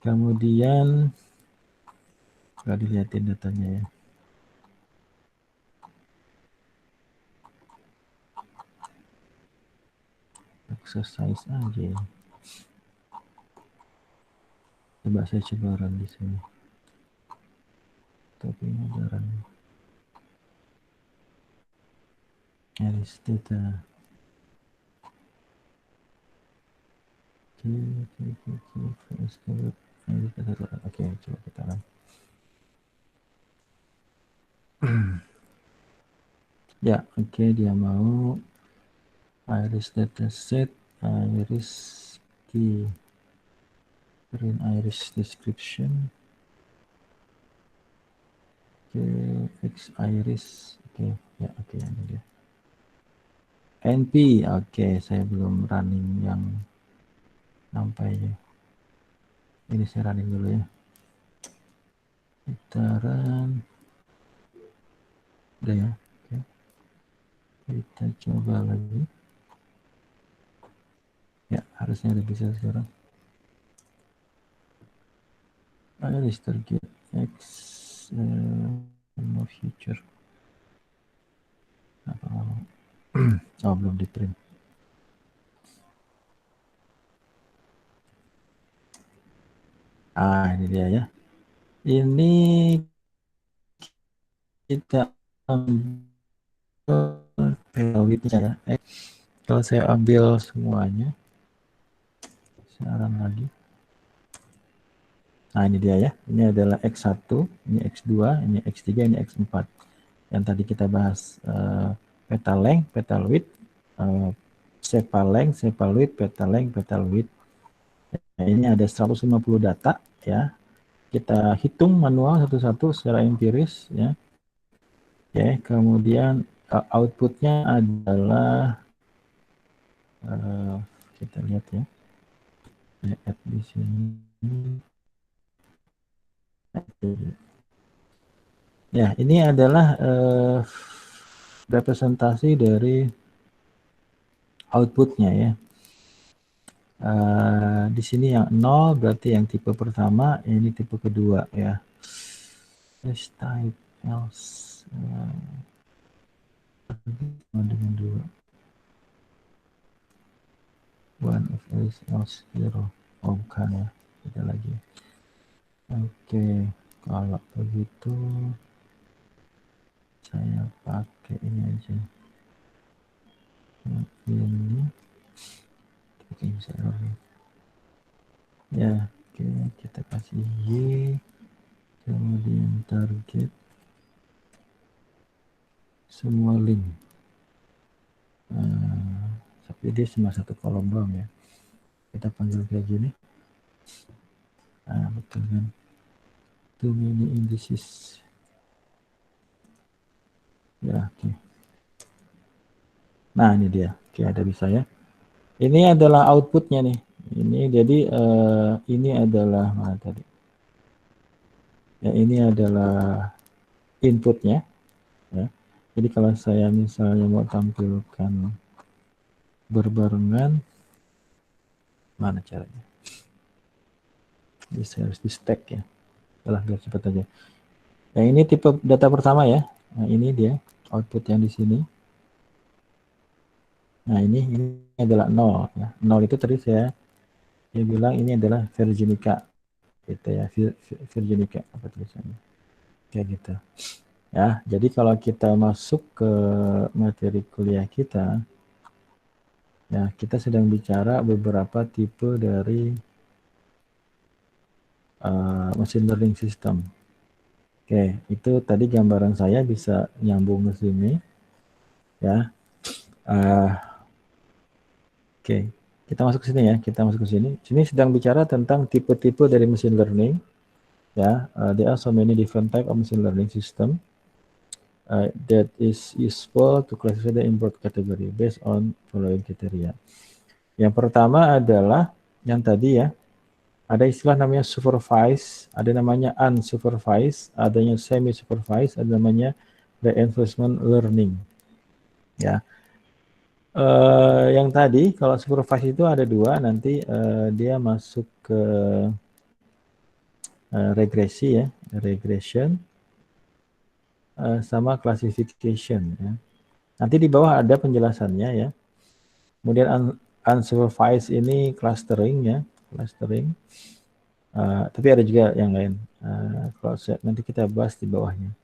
A: Kemudian kalau dilihatin datanya ya. Exercise aja ya. Coba saya coba run di sini. Tapi ini ada run. Iris data. Oke, coba kita run. Ya, oke, dia mau iris dataset, iris key, print iris description, X iris, ya, ini dia. NP, saya belum running yang sampainya. Ini saya running dulu ya. Kita run. Udah ya. Oke. Kita coba lagi. Ya, harusnya udah bisa sekarang. Iris target X more future. Apa ngomong? Oh, belum di print. Ini dia ya. Ini kita ambil ya. Kalau saya ambil semuanya, saya run lagi. Nah, ini dia ya. Ini adalah X1, ini X2, ini X3, ini X4. Yang tadi kita bahas petal length, petal width, sepal length, sepal width, petal length, petal width. Nah, ini ada 150 data ya. Kita hitung manual satu-satu secara empiris ya. Oke, kemudian outputnya adalah kita lihat ya. Add di sini. Ya, ini adalah representasi dari outputnya ya. Di sini yang 0 berarti yang tipe pertama, ini tipe kedua ya. This type else dengan 2. is else 0. Oh bukan ya, beda lagi. Oke, kalau begitu saya pakai ini aja. Nah, ini oke, bisa error nih. Ya, oke, kita kasih Y, kemudian target semua link. Tapi dia cuma satu kolom doang ya. Kita panggil kayak gini. Betul kan? Too many indices. Ya, oke. Nah, ini dia. Oke, ada bisa ya. Ini adalah outputnya nih. Ini jadi ini adalah mana tadi? Ya, ini adalah inputnya. Ya. Jadi kalau saya misalnya mau tampilkan berbarengan, mana caranya? Jadi saya harus di stack ya. Salah, biar cepat aja. Nah, ini tipe data pertama ya. Nah, ini dia output yang di sini. Nah, ini adalah 0 ya. 0 itu tadi saya bilang ini adalah Virginica gitu ya. Virginica apa tulisannya? Kayak gitu. Ya, jadi kalau kita masuk ke materi kuliah kita, ya kita sedang bicara beberapa tipe dari machine learning system. Oke, itu tadi gambaran saya bisa nyambung ke sini, ya. Oke, kita masuk ke sini ya. Kita masuk ke sini. Sini sedang bicara tentang tipe-tipe dari machine learning, ya. There are so many different type of machine learning system. That is useful to classify the input category based on following criteria. Yang pertama adalah yang tadi ya, ada istilah namanya supervised, ada namanya unsupervised, adanya semi supervised, ada namanya reinforcement learning. Ya, yang tadi kalau supervised itu ada dua, nanti dia masuk ke regresi ya, regression. Sama classification ya. Nanti di bawah ada penjelasannya ya. Kemudian unsupervised ini clustering ya, clustering. Tapi ada juga yang lain. Nanti kita bahas di bawahnya.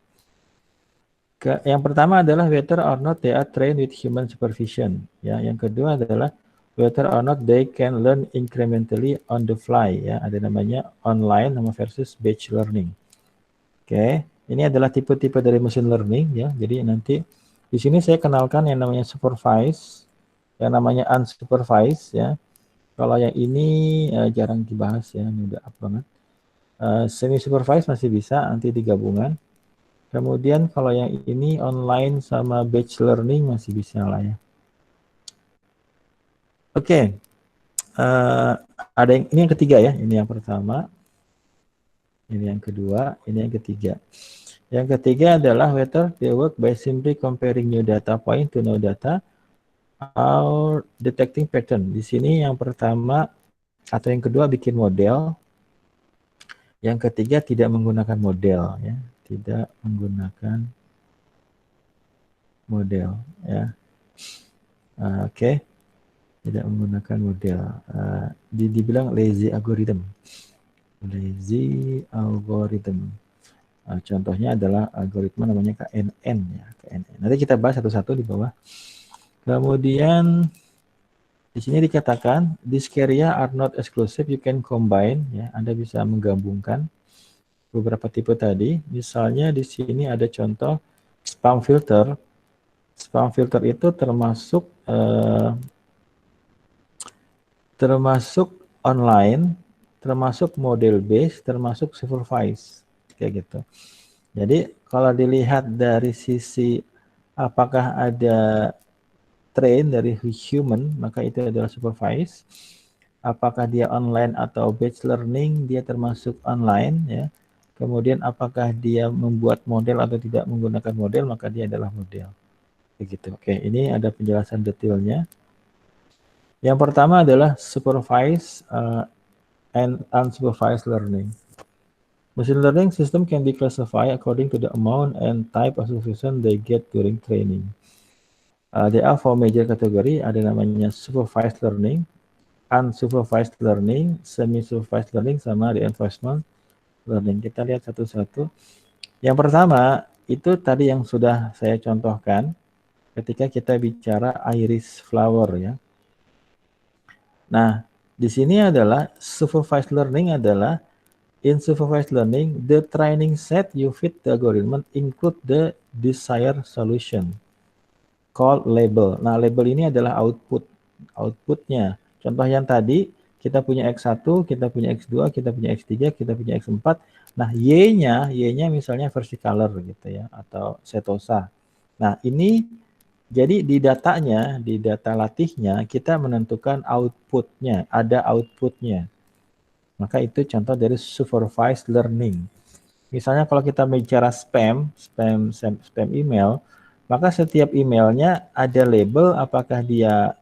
A: Yang pertama adalah whether or not they are trained with human supervision. Ya, yang kedua adalah whether or not they can learn incrementally on the fly. Ya, ada namanya online sama versus batch learning. Oke. Ini adalah tipe-tipe dari machine learning ya. Jadi nanti di sini saya kenalkan yang namanya supervised, yang namanya unsupervised ya. Kalau yang ini jarang dibahas ya, ini udah up banget. Semi supervised masih bisa nanti digabungan. Kemudian kalau yang ini online sama batch learning masih bisa lah ya. Oke. Ada ini yang ketiga ya. Ini yang pertama. Ini yang kedua, ini yang ketiga. Yang ketiga adalah whether they work by simply comparing new data point to new data or detecting pattern. Di sini yang pertama atau yang kedua bikin model. Yang ketiga tidak menggunakan model ya, tidak menggunakan model ya. Oke. Tidak menggunakan model. Dibilang lazy algorithm. Lazy algorithm. Contohnya adalah algoritma namanya KNN ya, KNN. Nanti kita bahas satu-satu di bawah. Kemudian di sini dikatakan these criteria are not exclusive, you can combine ya. Anda bisa menggabungkan beberapa tipe tadi. Misalnya di sini ada contoh spam filter. Spam filter itu termasuk online, termasuk model based, termasuk supervised. Kayak gitu. Jadi kalau dilihat dari sisi apakah ada train dari human, maka itu adalah supervised. Apakah dia online atau batch learning, dia termasuk online ya. Kemudian apakah dia membuat model atau tidak menggunakan model, maka dia adalah model. Begitu. Oke, ini ada penjelasan detailnya. Yang pertama adalah supervised and unsupervised learning. Machine learning system can be classified according to the amount and type of supervision they get during training. There are 4 major category. Ada namanya supervised learning, unsupervised learning, semi-supervised learning, sama reinforcement learning. Kita lihat satu-satu. Yang pertama, itu tadi yang sudah saya contohkan ketika kita bicara iris flower ya. Nah, di sini adalah supervised learning adalah in supervised learning, the training set you fit the algorithm include the desired solution called label. Nah, label ini adalah outputnya. Contoh yang tadi, kita punya X1, kita punya X2, kita punya X3, kita punya X4. Nah, Y-nya misalnya versicolor gitu ya, atau setosa. Nah, ini jadi di datanya, di data latihnya, kita menentukan outputnya, ada outputnya. Maka itu contoh dari supervised learning. Misalnya kalau kita bicara spam email, maka setiap emailnya ada label apakah dia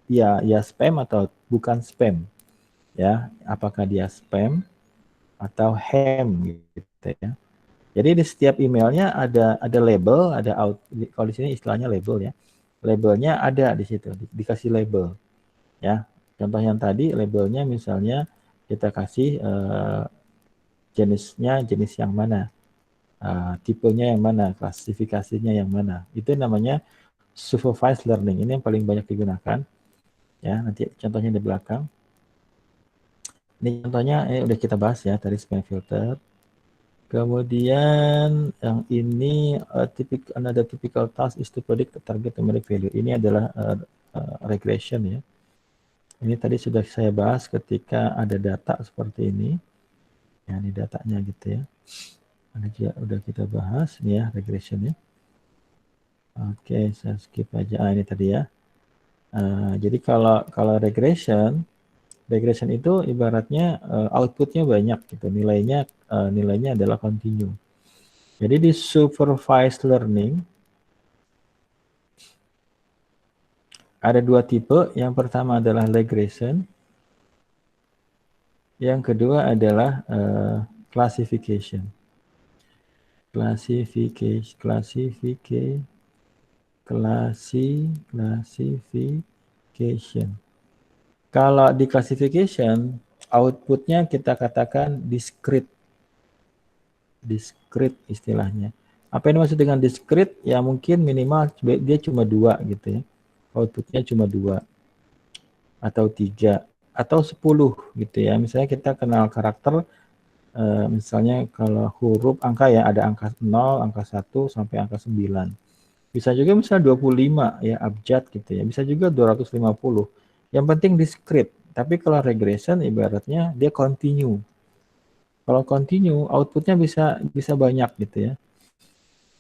A: ya spam atau bukan spam. Ya, apakah dia spam atau ham gitu ya. Jadi di setiap emailnya ada label, ada kalau di sini istilahnya label ya. Labelnya ada di situ, dikasih label. Ya, contoh yang tadi labelnya misalnya kita kasih jenisnya jenis yang mana, tipenya yang mana, klasifikasinya yang mana. Itu namanya supervised learning. Ini yang paling banyak digunakan. Ya, nanti contohnya di belakang. Ini contohnya udah kita bahas ya tadi spam filter. Kemudian yang ini another typical task is to predict the target numeric value. Ini adalah regression ya. Ini tadi sudah saya bahas ketika ada data seperti ini. Ya, ini datanya gitu ya. Ada udah kita bahas ini ya regression ya. Oke, saya skip aja. Ini tadi ya. Jadi kalau regression itu ibaratnya outputnya banyak gitu, nilainya adalah continue. Jadi di supervised learning ada dua tipe. Yang pertama adalah regression, yang kedua adalah classification. Classification. Kalau di classification, outputnya kita katakan discrete istilahnya. Apa yang dimaksud dengan discrete? Ya mungkin minimal dia cuma 2 gitu ya. Outputnya cuma 2 atau 3 atau 10 gitu ya. Misalnya kita kenal karakter, misalnya kalau huruf angka ya ada angka 0, angka 1 sampai angka 9. Bisa juga misalnya 25 ya abjad gitu ya. Bisa juga 250. Yang penting discrete. Tapi kalau regression ibaratnya dia continue. Kalau continue outputnya bisa banyak gitu ya.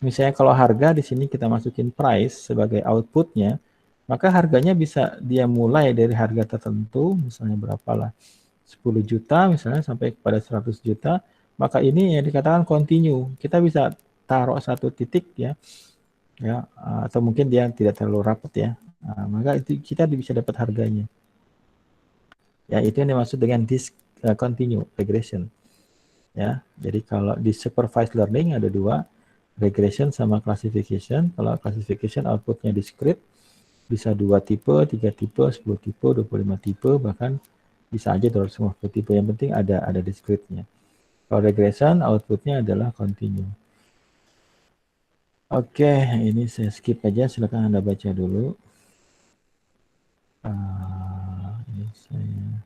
A: Misalnya kalau harga di sini kita masukin price sebagai outputnya, maka harganya bisa dia mulai dari harga tertentu, misalnya berapalah 10 juta misalnya sampai kepada 100 juta, maka ini yang dikatakan continue. Kita bisa taruh satu titik ya, atau mungkin dia tidak terlalu rapat ya, maka itu kita bisa dapat harganya. Ya, itu yang dimaksud dengan discontinue regression. Ya, jadi kalau di supervised learning ada dua, regression sama classification. Kalau classification outputnya discrete, bisa 2 tipe, 3 tipe, 10 tipe, 25 tipe, bahkan bisa aja 250 tipe. Yang penting ada discrete-nya. Kalau regression outputnya adalah continue. Oke, ini saya skip aja, silakan Anda baca dulu. Ini saya.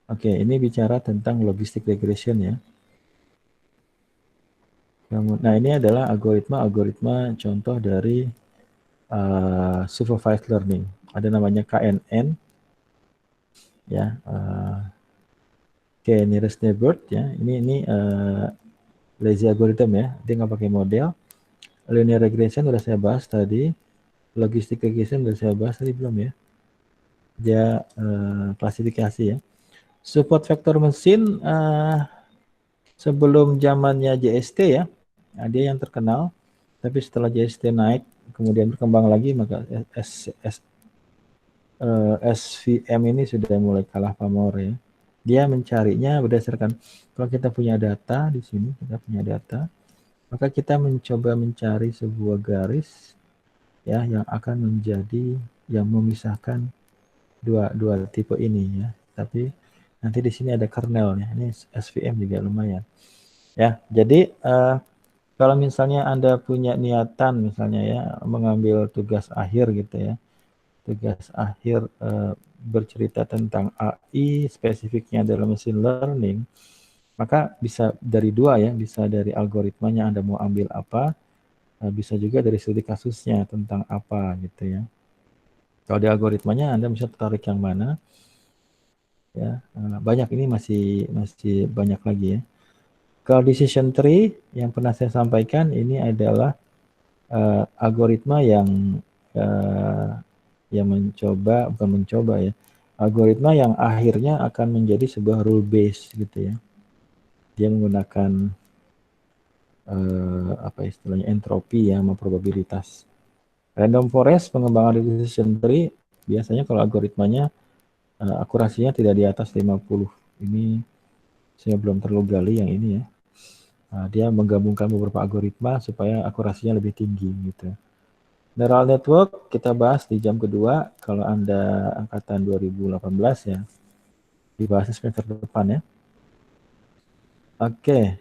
A: Oke, ini bicara tentang logistic regression ya. Nah, ini adalah algoritma contoh dari supervised learning. Ada namanya KNN, ya, K-nearest neighbor ya. Ini lazy algorithm ya, dia nggak pakai model. Linear regression udah saya bahas tadi. Logistic regression udah saya bahas tadi belum ya? Dia klasifikasi ya. Support vector mesin sebelum zamannya JST ya, dia yang terkenal. Tapi setelah JST naik, kemudian berkembang lagi, maka SVM ini sudah mulai kalah pamor ya. Dia mencarinya berdasarkan, kalau kita punya data di sini, kita punya data, maka kita mencoba mencari sebuah garis ya yang akan menjadi yang memisahkan dua tipe ini ya. Tapi nanti di sini ada kernelnya. Ini SVM juga lumayan. Ya, jadi kalau misalnya Anda punya niatan misalnya ya mengambil tugas akhir gitu ya. Tugas akhir bercerita tentang AI, spesifiknya adalah machine learning, maka bisa dari dua ya, bisa dari algoritmanya Anda mau ambil apa, bisa juga dari studi kasusnya tentang apa gitu ya. Kalau di algoritmanya Anda bisa tertarik yang mana, ya banyak ini masih banyak lagi ya. Kalau decision tree yang pernah saya sampaikan ini adalah algoritma yang bukan mencoba ya, algoritma yang akhirnya akan menjadi sebuah rule base gitu ya. Dia menggunakan apa istilahnya entropi ya sama probabilitas. Random forest pengembangan decision tree biasanya kalau algoritmanya akurasinya tidak di atas 50. Ini saya belum terlalu gali yang ini ya. Dia menggabungkan beberapa algoritma supaya akurasinya lebih tinggi gitu. Neural network kita bahas di jam kedua. Kalau Anda angkatan 2018 ya, dibahas semester depan ya. Oke,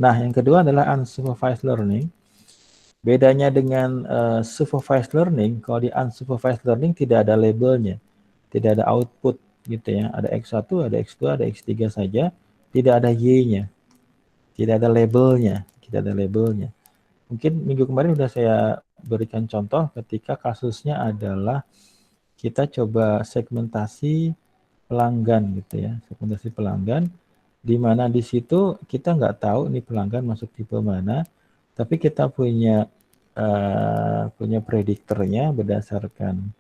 A: nah yang kedua adalah unsupervised learning. Bedanya dengan supervised learning, kalau di unsupervised learning tidak ada labelnya, tidak ada output gitu ya. Ada X1, ada X2, ada X3 saja, tidak ada Y-nya, tidak ada labelnya, tidak ada labelnya. Mungkin minggu kemarin sudah saya berikan contoh ketika kasusnya adalah kita coba segmentasi pelanggan gitu ya, segmentasi pelanggan, di mana di situ kita nggak tahu nih pelanggan masuk tipe mana, tapi kita punya prediktornya berdasarkan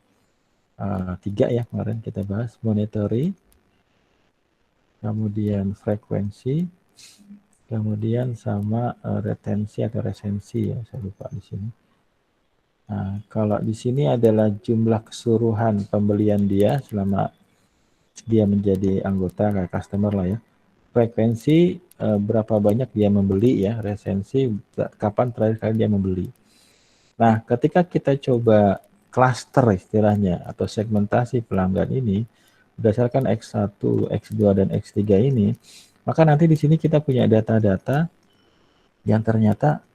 A: 3 ya kemarin kita bahas, monetary, kemudian frekuensi, kemudian sama retensi atau resensi ya, saya lupa di sini. Nah, kalau di sini adalah jumlah keseluruhan pembelian dia selama dia menjadi anggota kayak customer lah ya. Frekuensi berapa banyak dia membeli ya, resensi kapan terakhir kali dia membeli. Nah, ketika kita coba cluster istilahnya atau segmentasi pelanggan ini berdasarkan X1, X2 dan X3 ini, maka nanti di sini kita punya data-data yang ternyata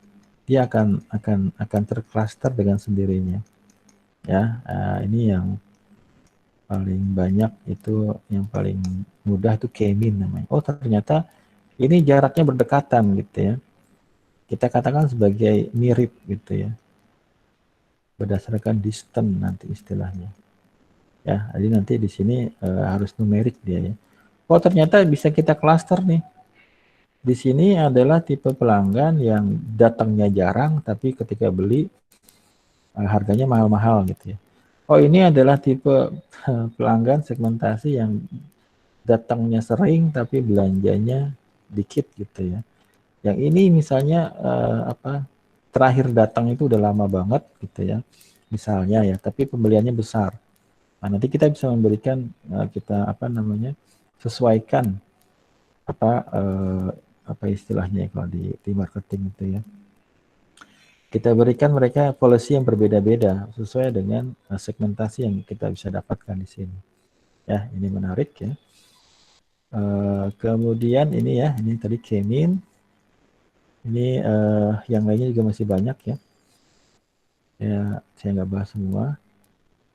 A: dia akan tercluster dengan sendirinya. Ya, ini yang paling banyak itu, yang paling mudah itu K-mean namanya. Oh, ternyata ini jaraknya berdekatan gitu ya. Kita katakan sebagai mirip gitu ya. Berdasarkan distance nanti istilahnya. Ya, jadi nanti di sini harus numerik dia ya. Oh, ternyata bisa kita cluster nih. Di sini adalah tipe pelanggan yang datangnya jarang tapi ketika beli harganya mahal-mahal gitu ya. Oh, ini adalah tipe pelanggan segmentasi yang datangnya sering tapi belanjanya dikit gitu ya. Yang ini misalnya terakhir datang itu udah lama banget gitu ya. Misalnya ya, tapi pembeliannya besar. Nah, nanti kita bisa memberikan kita sesuaikan apa istilahnya kalau di marketing itu ya. Kita berikan mereka policy yang berbeda-beda sesuai dengan segmentasi yang kita bisa dapatkan di sini. Ya, ini menarik ya. Kemudian ini ya, ini tadi K-mean. Ini yang lainnya juga masih banyak ya. Ya, saya nggak bahas semua.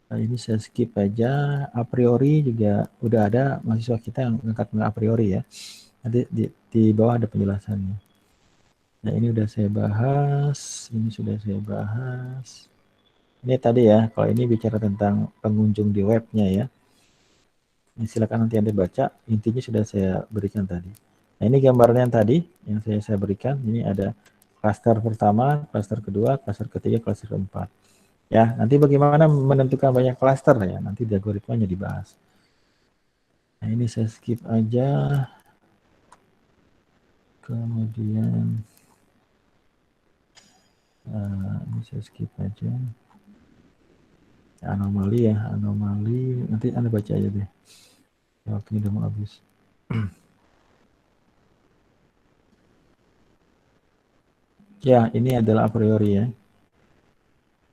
A: Ini saya skip aja. A priori juga udah ada mahasiswa kita yang mengangkat a priori ya. Nanti di bawah ada penjelasannya. Nah, ini udah saya bahas. Ini sudah saya bahas. Ini tadi ya, kalau ini bicara tentang pengunjung di webnya ya. Ini silakan nanti Anda baca, intinya sudah saya berikan tadi. Nah, ini gambarnya yang tadi yang saya berikan. Ini ada klaster pertama, klaster kedua, klaster ketiga, klaster keempat. Ya, nanti bagaimana menentukan banyak klaster ya, nanti di algoritmanya dibahas. Nah, ini saya skip aja. Kemudian ini saya skip aja. Anomali ya, anomali. Nanti Anda baca aja deh. Ya, waktunya udah mau habis. Ya, ini adalah a priori ya.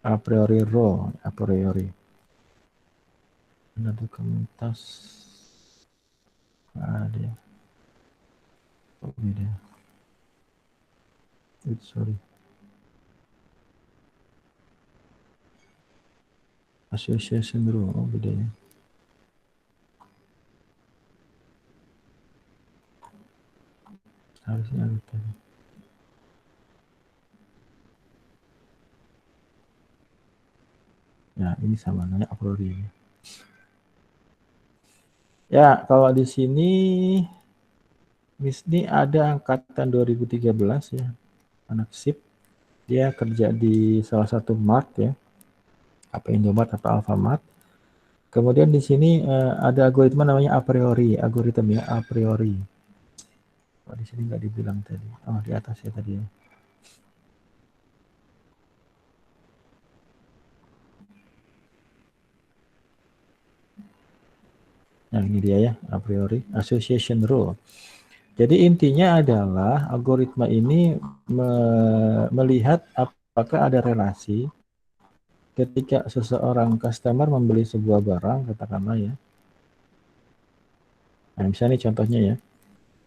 A: A priori row, a priori. Ada komunitas. Ada ya. Oh, beda. Sorry. Association rule, oh beda ya. Harusnya ada tadi. Ya, ini sama namanya a priori. Ya, kalau di sini ini ada angkatan 2013 ya. Anak SIP. Dia kerja di salah satu mart ya. Apa Indomaret atau Alfamart. Kemudian di sini ada algoritma namanya a priori, algoritma ya a priori. Oh, di sini nggak dibilang tadi. Oh, di atas ya tadi ya. Nah, ini dia ya, a priori, association rule. Jadi intinya adalah algoritma ini melihat apakah ada relasi ketika seseorang customer membeli sebuah barang, katakanlah ya. Nah, misalnya ini contohnya ya.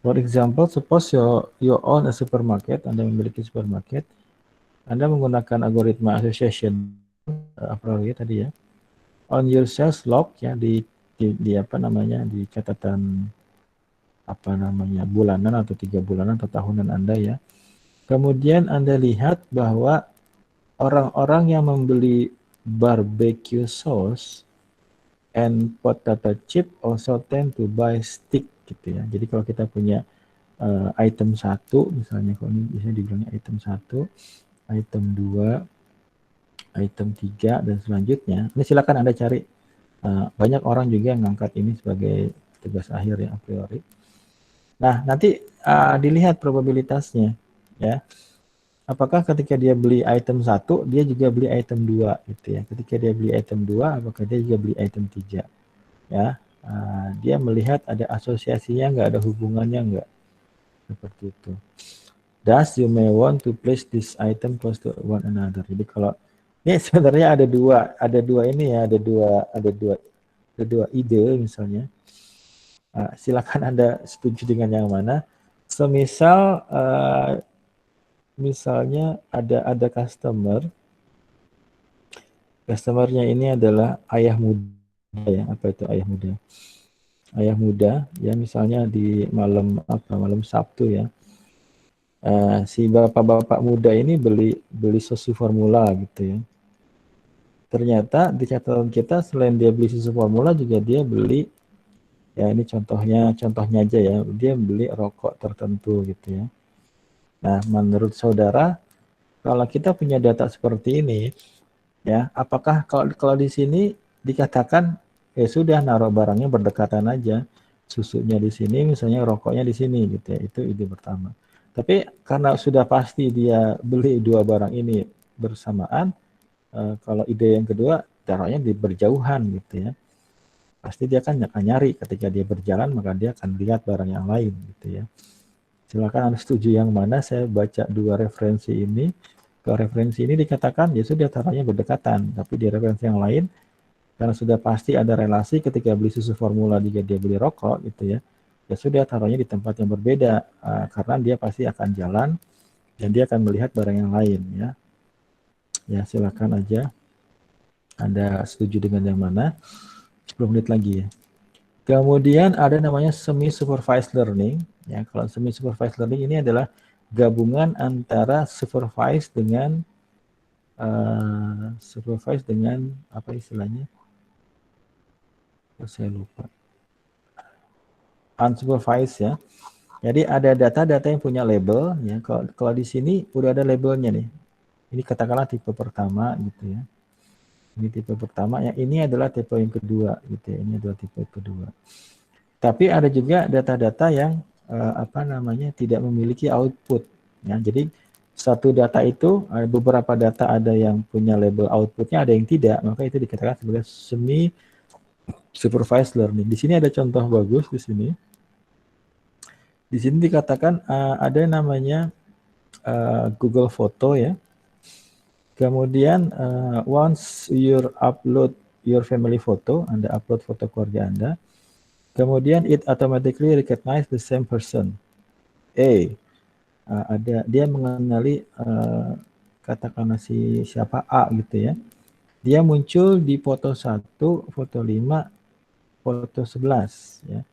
A: For example, suppose you own a supermarket, Anda memiliki supermarket, Anda menggunakan algoritma association a priori tadi ya. On your sales log ya di apa namanya di catatan apa namanya bulanan atau 3 bulanan atau tahunan Anda ya. Kemudian Anda lihat bahwa orang-orang yang membeli barbecue sauce and potato chip also tend to buy stick gitu ya. Jadi kalau kita punya item 1 misalnya, kalau ini bisa dibilangnya item 1, item 2, item 3 dan selanjutnya. Ini silakan Anda cari. Banyak orang juga yang ngangkat ini sebagai tugas akhir ya a priori. Nah, nanti dilihat probabilitasnya ya. Apakah ketika dia beli item 1, dia juga beli item 2 gitu ya. Ketika dia beli item 2, apakah dia juga beli item 3 ya. Dia melihat ada asosiasinya enggak, ada hubungannya enggak. Seperti itu. Thus you may want to place this item close to one another. Jadi kalau ini sebenarnya ada dua ini ya, ada dua ide misalnya. Silakan Anda setuju dengan yang mana. Semisal misalnya ada customernya ini adalah ayah muda ya. Apa itu ayah muda? Ayah muda ya, misalnya di malam Sabtu ya. Si bapak-bapak muda ini beli susu formula gitu ya. Ternyata di catatan kita selain dia beli susu formula juga dia beli ya, ini contohnya aja ya, dia beli rokok tertentu gitu ya. Nah, menurut saudara, kalau kita punya data seperti ini ya, apakah kalau di sini dikatakan ya sudah naruh barangnya berdekatan aja, susunya di sini misalnya, rokoknya di sini gitu ya. Itu ide pertama. Tapi karena sudah pasti dia beli dua barang ini bersamaan, kalau ide yang kedua taruhnya di berjauhan gitu ya. Pasti dia akan nyari ketika dia berjalan, maka dia akan lihat barang yang lain gitu ya. Silakan Anda setuju yang mana. Saya baca dua referensi ini. Ke referensi ini dikatakan ya sudah taruhnya berdekatan, tapi di referensi yang lain karena sudah pasti ada relasi ketika beli susu formula jika dia beli rokok gitu ya. Ya sudah taruhnya di tempat yang berbeda karena dia pasti akan jalan dan dia akan melihat barang yang lain ya. Ya silakan aja Anda setuju dengan yang mana. 10 menit lagi ya. Kemudian ada namanya semi supervised learning ya. Kalau semi supervised learning ini adalah gabungan antara supervised dengan apa istilahnya? Saya lupa. Unsupervised ya. Jadi ada data-data yang punya label ya. Kalau di sini udah ada labelnya nih. Ini katakanlah tipe pertama gitu ya. Ini tipe pertama, yang ini adalah tipe yang kedua gitu ya. Ini adalah tipe kedua. Tapi ada juga data-data yang tidak memiliki output ya. Jadi satu data itu beberapa data ada yang punya label outputnya, ada yang tidak, maka itu dikatakan sebagai semi supervised learning. Di sini ada contoh bagus di sini. Di sini dikatakan ada yang namanya Google Photo ya. Kemudian once you upload your family photo, Anda upload foto keluarga Anda. Kemudian it automatically recognize the same person. Ada dia mengenali katakanlah si siapa A gitu ya. Dia muncul di foto 1, foto 5, foto 11 ya.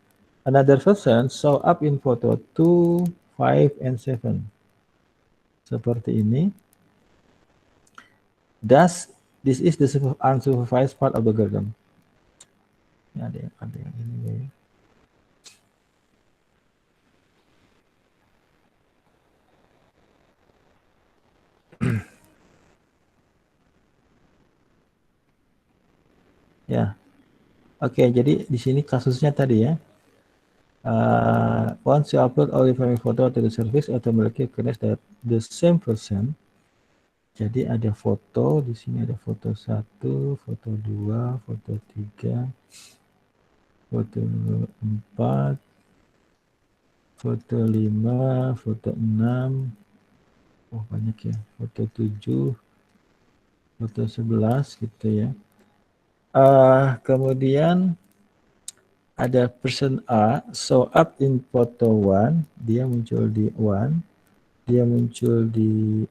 A: Another person show up in photo 2, 5 and 7. Seperti ini. Thus, this is the unsupervised part of the algorithm. Ya, ada yang ini ya. Ya, oke. Jadi di sini kasusnya tadi ya. Once you upload all your family photo to the service, automatically recognize that the same person. Jadi ada foto di sini, ada foto 1, foto 2, foto 3, foto 4, foto 5, foto 6. Oh banyak ya. Foto 7, foto 11 gitu ya. Kemudian ada person A show up in photo 1, dia muncul di 1, dia muncul di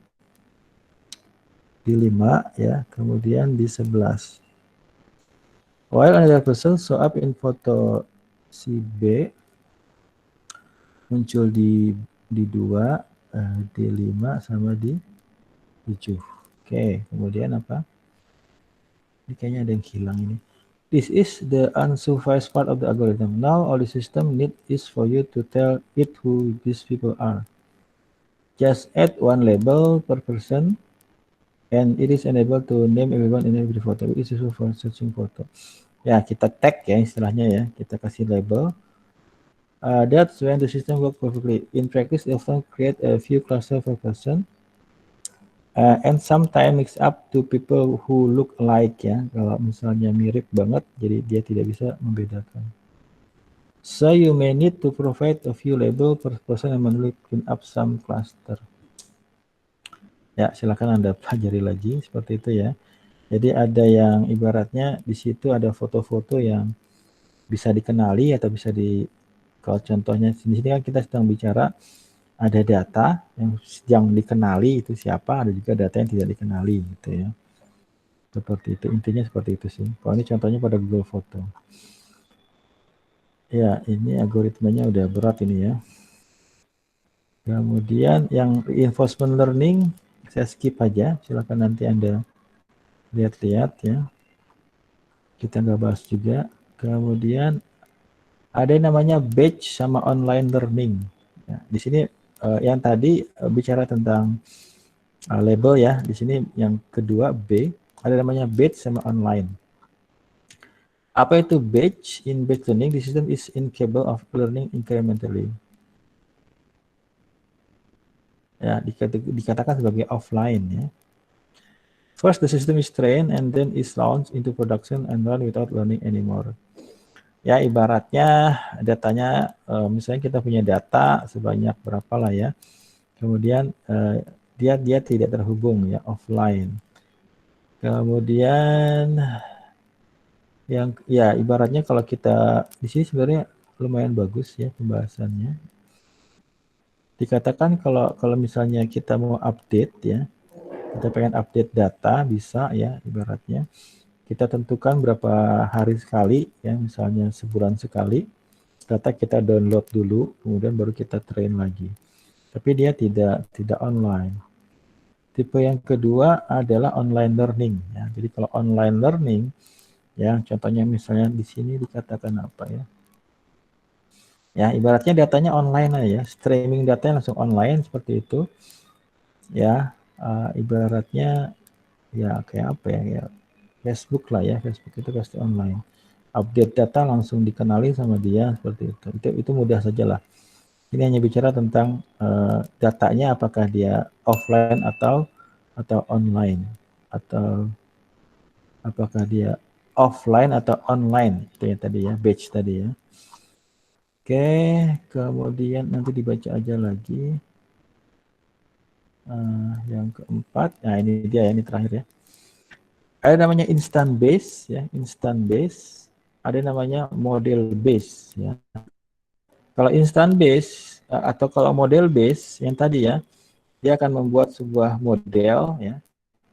A: 5 ya, kemudian di 11. While another person show up in photo si B, muncul di 2, di 5 sama di 7. Oke, kemudian apa? Ini kayaknya ada yang hilang ini. This is the unsupervised part of the algorithm. Now all the system need is for you to tell it who these people are. Just add one label per person, and it is enabled to name everyone in every photo. It is useful for searching photo. Ya, kita tag ya istilahnya ya. Kita kasih label. That's when the system works perfectly. In practice, it often create a few clusters per person. And sometimes mix up to people who look alike ya. Kalau misalnya mirip banget, jadi dia tidak bisa membedakan. So you may need to provide a few label per person and manually clean up some cluster. Ya, silakan Anda pelajari lagi seperti itu ya. Jadi ada yang ibaratnya di situ ada foto-foto yang bisa dikenali atau bisa kalau contohnya di sini kan kita sedang bicara ada data yang dikenali itu siapa, ada juga data yang tidak dikenali gitu ya. Seperti itu, intinya seperti itu sih. Kalau ini contohnya pada Google Foto. Ya, ini algoritmanya udah berat ini ya. Kemudian yang reinforcement learning, saya skip aja, silakan nanti Anda lihat-lihat ya. Kita nggak bahas juga. Kemudian ada yang namanya batch sama online learning. Ya, di sini yang tadi bicara tentang label ya. Di sini yang kedua B, ada namanya batch sama online. Apa itu batch? In batch learning, the system is incapable of learning incrementally. Ya, dikatakan sebagai offline ya. First, the system is trained and then is launched into production and run without learning anymore. Ya, ibaratnya datanya, misalnya kita punya data sebanyak berapa lah ya. Kemudian dia tidak terhubung ya, offline. Kemudian yang ya ibaratnya kalau kita di sini sebenarnya lumayan bagus ya pembahasannya. Dikatakan kalau misalnya kita mau update ya, kita pengen update data bisa ya ibaratnya. Kita tentukan berapa hari sekali ya, misalnya sebulan sekali. Data kita download dulu, kemudian baru kita train lagi. Tapi dia tidak online. Tipe yang kedua adalah online learning ya. Jadi kalau online learning ya, contohnya misalnya di sini dikatakan apa ya? Ya, ibaratnya datanya online aja ya, streaming datanya langsung online seperti itu. Ya, ibaratnya ya kayak apa ya? Facebook lah ya, Facebook itu pasti online. Update data langsung dikenali sama dia seperti itu. Itu mudah saja lah. Ini hanya bicara tentang datanya apakah dia offline atau online, atau apakah dia offline atau online, itu ya tadi ya, batch tadi ya. Oke, kemudian nanti dibaca aja lagi. Yang keempat, nah ini dia ya, ini terakhir ya. Ada namanya instant base ya, instant base. Ada namanya model base ya. Kalau instant base atau kalau model base yang tadi ya, dia akan membuat sebuah model ya.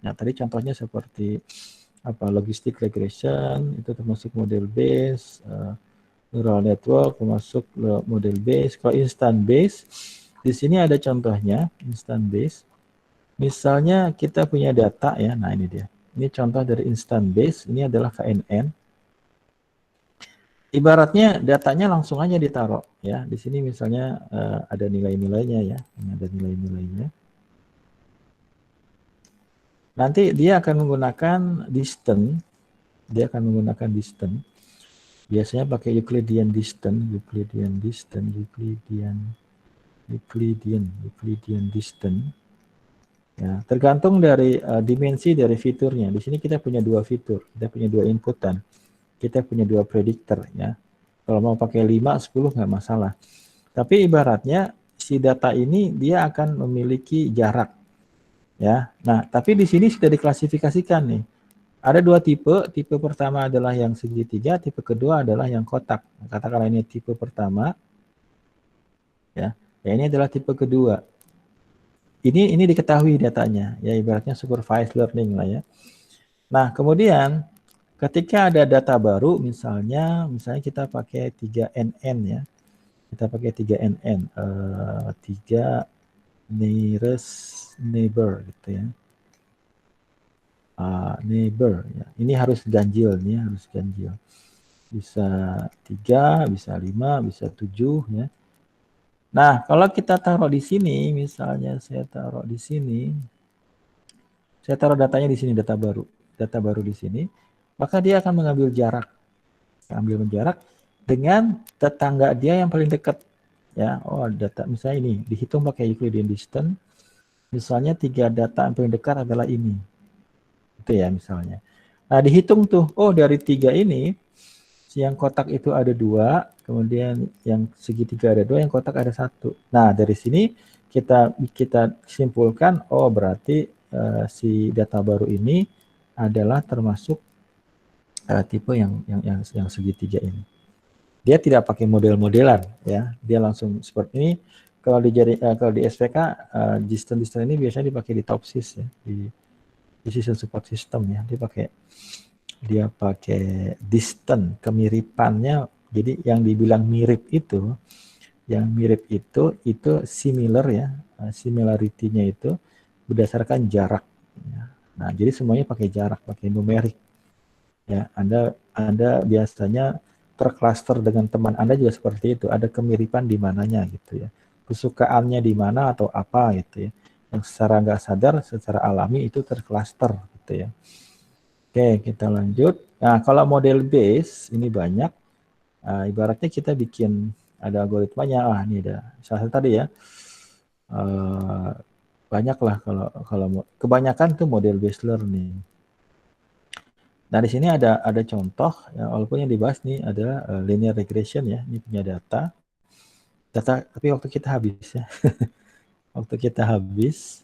A: Nah, tadi contohnya seperti apa logistic regression itu termasuk model base, neural network termasuk model base. Kalau instant base di sini ada contohnya instant base. Misalnya kita punya data ya, nah ini dia. Ini contoh dari instant base, ini adalah KNN. Ibaratnya datanya langsung aja ditaruh ya. Di sini misalnya ada nilai-nilainya ya, ini ada nilai-nilainya. Nanti dia akan menggunakan distance, dia akan menggunakan distance. Biasanya pakai Euclidean distance, Euclidean distance, Euclidean distance. Ya, tergantung dari dimensi dari fiturnya. Di sini kita punya dua fitur, kita punya dua inputan, kita punya dua prediktor ya. Kalau mau pakai 5, 10 nggak masalah. Tapi ibaratnya si data ini dia akan memiliki jarak ya. Nah, tapi di sini sudah diklasifikasikan nih. Ada dua tipe. Tipe pertama adalah yang segitiga, tipe kedua adalah yang kotak. Katakanlah ini tipe pertama ya. Ya ini adalah tipe kedua. Ini diketahui datanya ya, ibaratnya supervised learning lah ya. Nah, kemudian ketika ada data baru misalnya kita pakai 3NN ya. Kita pakai 3NN, 3 nearest neighbor gitu ya. Neighbor ya. Ini harus ganjil nih, harus ganjil. Bisa 3, bisa 5, bisa 7 ya. Nah, kalau kita taruh di sini, misalnya saya taruh di sini, saya taruh datanya di sini, data baru di sini, maka dia akan mengambil jarak, dengan tetangga dia yang paling dekat. Ya, oh data misalnya ini dihitung pakai Euclidean distance. Misalnya 3 data yang paling dekat adalah ini. Itu ya misalnya. Nah, dihitung tuh, oh dari 3 ini yang kotak itu ada 2, kemudian yang segitiga ada 2, yang kotak ada 1. Nah, dari sini kita simpulkan, oh berarti si data baru ini adalah termasuk tipe yang segitiga ini. Dia tidak pakai model-modelan ya, dia langsung seperti ini. Kalau di SPK distance ini biasanya dipakai di TOPSIS ya, di decision support system ya, dia pakai distance, kemiripannya. Jadi yang dibilang mirip itu, itu similar ya, similarity-nya itu berdasarkan jarak. Ya. Nah, jadi semuanya pakai jarak, pakai numerik. Ya, Anda biasanya tercluster dengan teman Anda juga seperti itu, ada kemiripan di mananya gitu ya. Kesukaannya di mana atau apa gitu ya. Yang secara nggak sadar, secara alami itu tercluster gitu ya. Oke, kita lanjut. Nah, kalau model base ini banyak. Ibaratnya kita bikin ada algoritmanya. Ini ada salah satu tadi ya. Banyak lah kalau kebanyakan tuh model based learning. Nah, di sini ada contoh, ya, walaupun yang dibahas nih adalah linear regression ya. Ini punya data, tapi waktu kita habis ya. Waktu kita habis,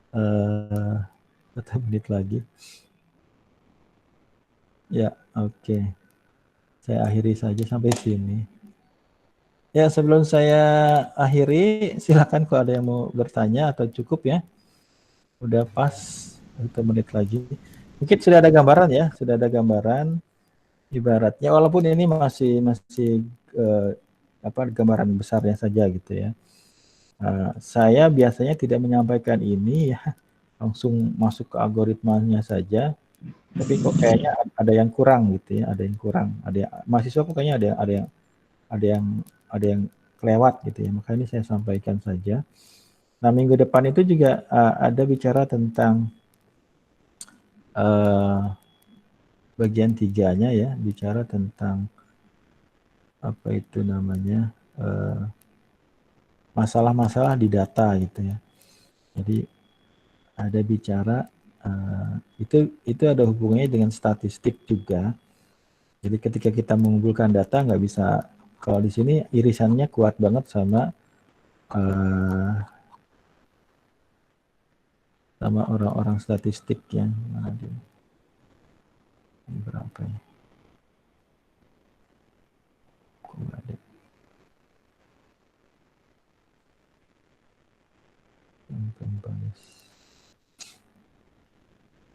A: 4 menit lagi. Ya, oke. Saya akhiri saja sampai sini. Ya, sebelum saya akhiri, silakan kalau ada yang mau bertanya atau cukup ya. Udah pas 1 menit lagi. Mungkin sudah ada gambaran ya, sudah ada gambaran. Ibaratnya, walaupun ini masih gambaran besarnya saja gitu ya. Saya biasanya tidak menyampaikan ini ya, langsung masuk ke algoritmanya saja. Tapi kok kayaknya ada yang kurang gitu ya, ada yang kurang. Mahasiswa kok kayaknya ada yang kelewat gitu ya. Maka ini saya sampaikan saja. Nah, minggu depan itu juga ada bicara tentang bagian 3-nya ya, bicara tentang apa itu namanya, masalah-masalah di data gitu ya. Jadi ada bicara itu ada hubungannya dengan statistik juga. Jadi ketika kita mengumpulkan data nggak bisa, kalau di sini irisannya kuat banget sama orang-orang statistik ya. Berapa ya? Kok nggak ada?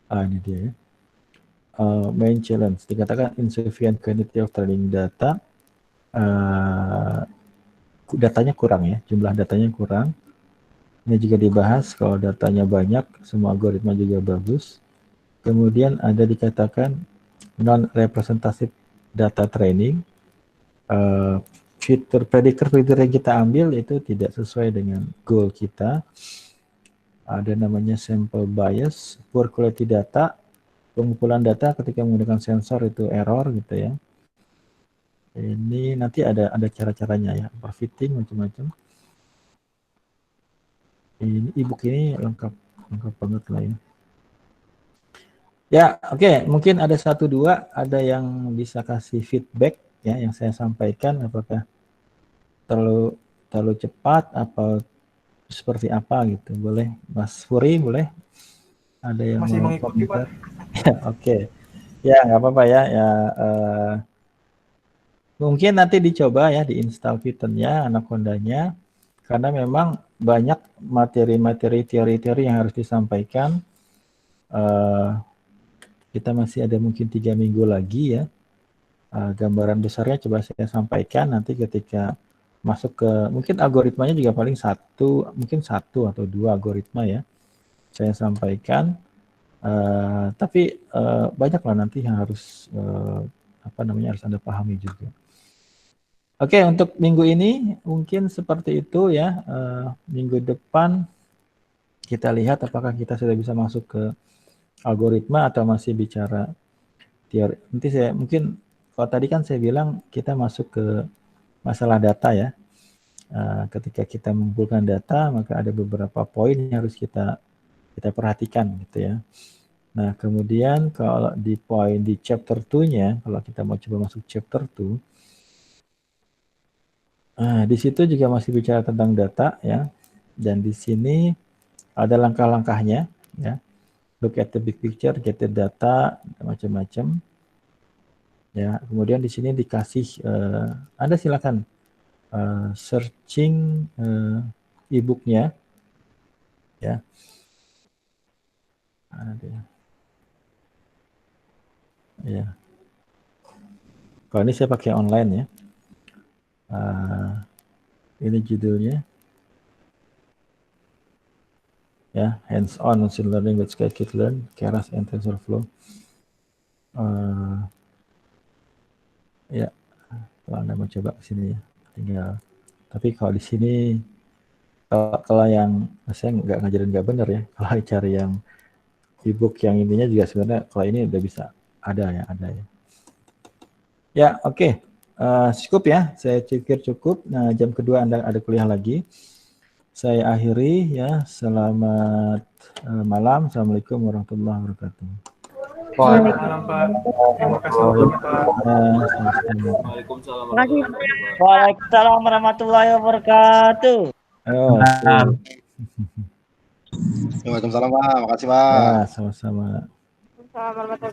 A: Ini dia ya. Main challenge dikatakan insufficient quantity of training data. Datanya kurang ya, jumlah datanya kurang. Ini juga dibahas kalau datanya banyak, semua algoritma juga bagus. Kemudian ada dikatakan non-representative data training. Prediktor yang kita ambil itu tidak sesuai dengan goal kita. Ada namanya sample bias, poor quality data, pengumpulan data ketika menggunakan sensor itu error gitu ya. Ini nanti ada cara-caranya ya, overfitting macam-macam. Ini ebook ini lengkap banget lah ya. Ya, oke, mungkin ada 1-2 ada yang bisa kasih feedback ya yang saya sampaikan, apakah terlalu cepat apa seperti apa gitu. Boleh Mas Furi, boleh? Ada yang
B: Masih
A: mau
B: mengikuti, Pak.
A: Ya, oke. Ya, nggak apa-apa ya. Mungkin nanti dicoba ya diinstal Python-nya, Anaconda-nya, karena memang banyak materi-materi teori-teori yang harus disampaikan. Kita masih ada mungkin 3 minggu lagi ya. Gambaran besarnya coba saya sampaikan nanti ketika masuk ke, mungkin algoritmanya juga paling mungkin satu atau 2 algoritma ya saya sampaikan. Tapi banyaklah nanti yang harus harus Anda pahami juga. Oke, untuk minggu ini mungkin seperti itu ya. Minggu depan kita lihat apakah kita sudah bisa masuk ke algoritma atau masih bicara teori. Nanti saya mungkin, kalau tadi kan saya bilang kita masuk ke masalah data ya. Ketika kita mengumpulkan data, maka ada beberapa poin yang harus kita perhatikan gitu ya. Nah, kemudian kalau di chapter 2-nya, kalau kita mau coba masuk chapter 2, di situ juga masih bicara tentang data ya. Dan di sini ada langkah-langkahnya ya. Look at the big picture, get the data, macam-macam. Ya, kemudian di sini dikasih Anda silakan searching e-booknya ya. Ya. Kalau ini saya pakai online ya. Ini judulnya ya, hands-on machine learning with scikit-learn, Keras and TensorFlow. Ya, kalau Anda mau coba ke sini ya, tinggal. Tapi kalau di sini, kalau yang saya nggak ngajarin nggak benar ya. Kalau cari yang ebook yang intinya juga sebenarnya kalau ini udah bisa ada ya. Ya, oke. Cukup ya, saya pikir cukup. Nah, jam kedua Anda ada kuliah lagi. Saya akhiri ya. Selamat malam. Assalamualaikum warahmatullahi wabarakatuh.
B: Selamat malam, Pak. Terima kasih waktunya, Pak.
D: Waalaikumsalam warahmatullahi wabarakatuh.
E: Waalaikumsalam Pak, makasih Pak.
A: Ya, sama-sama.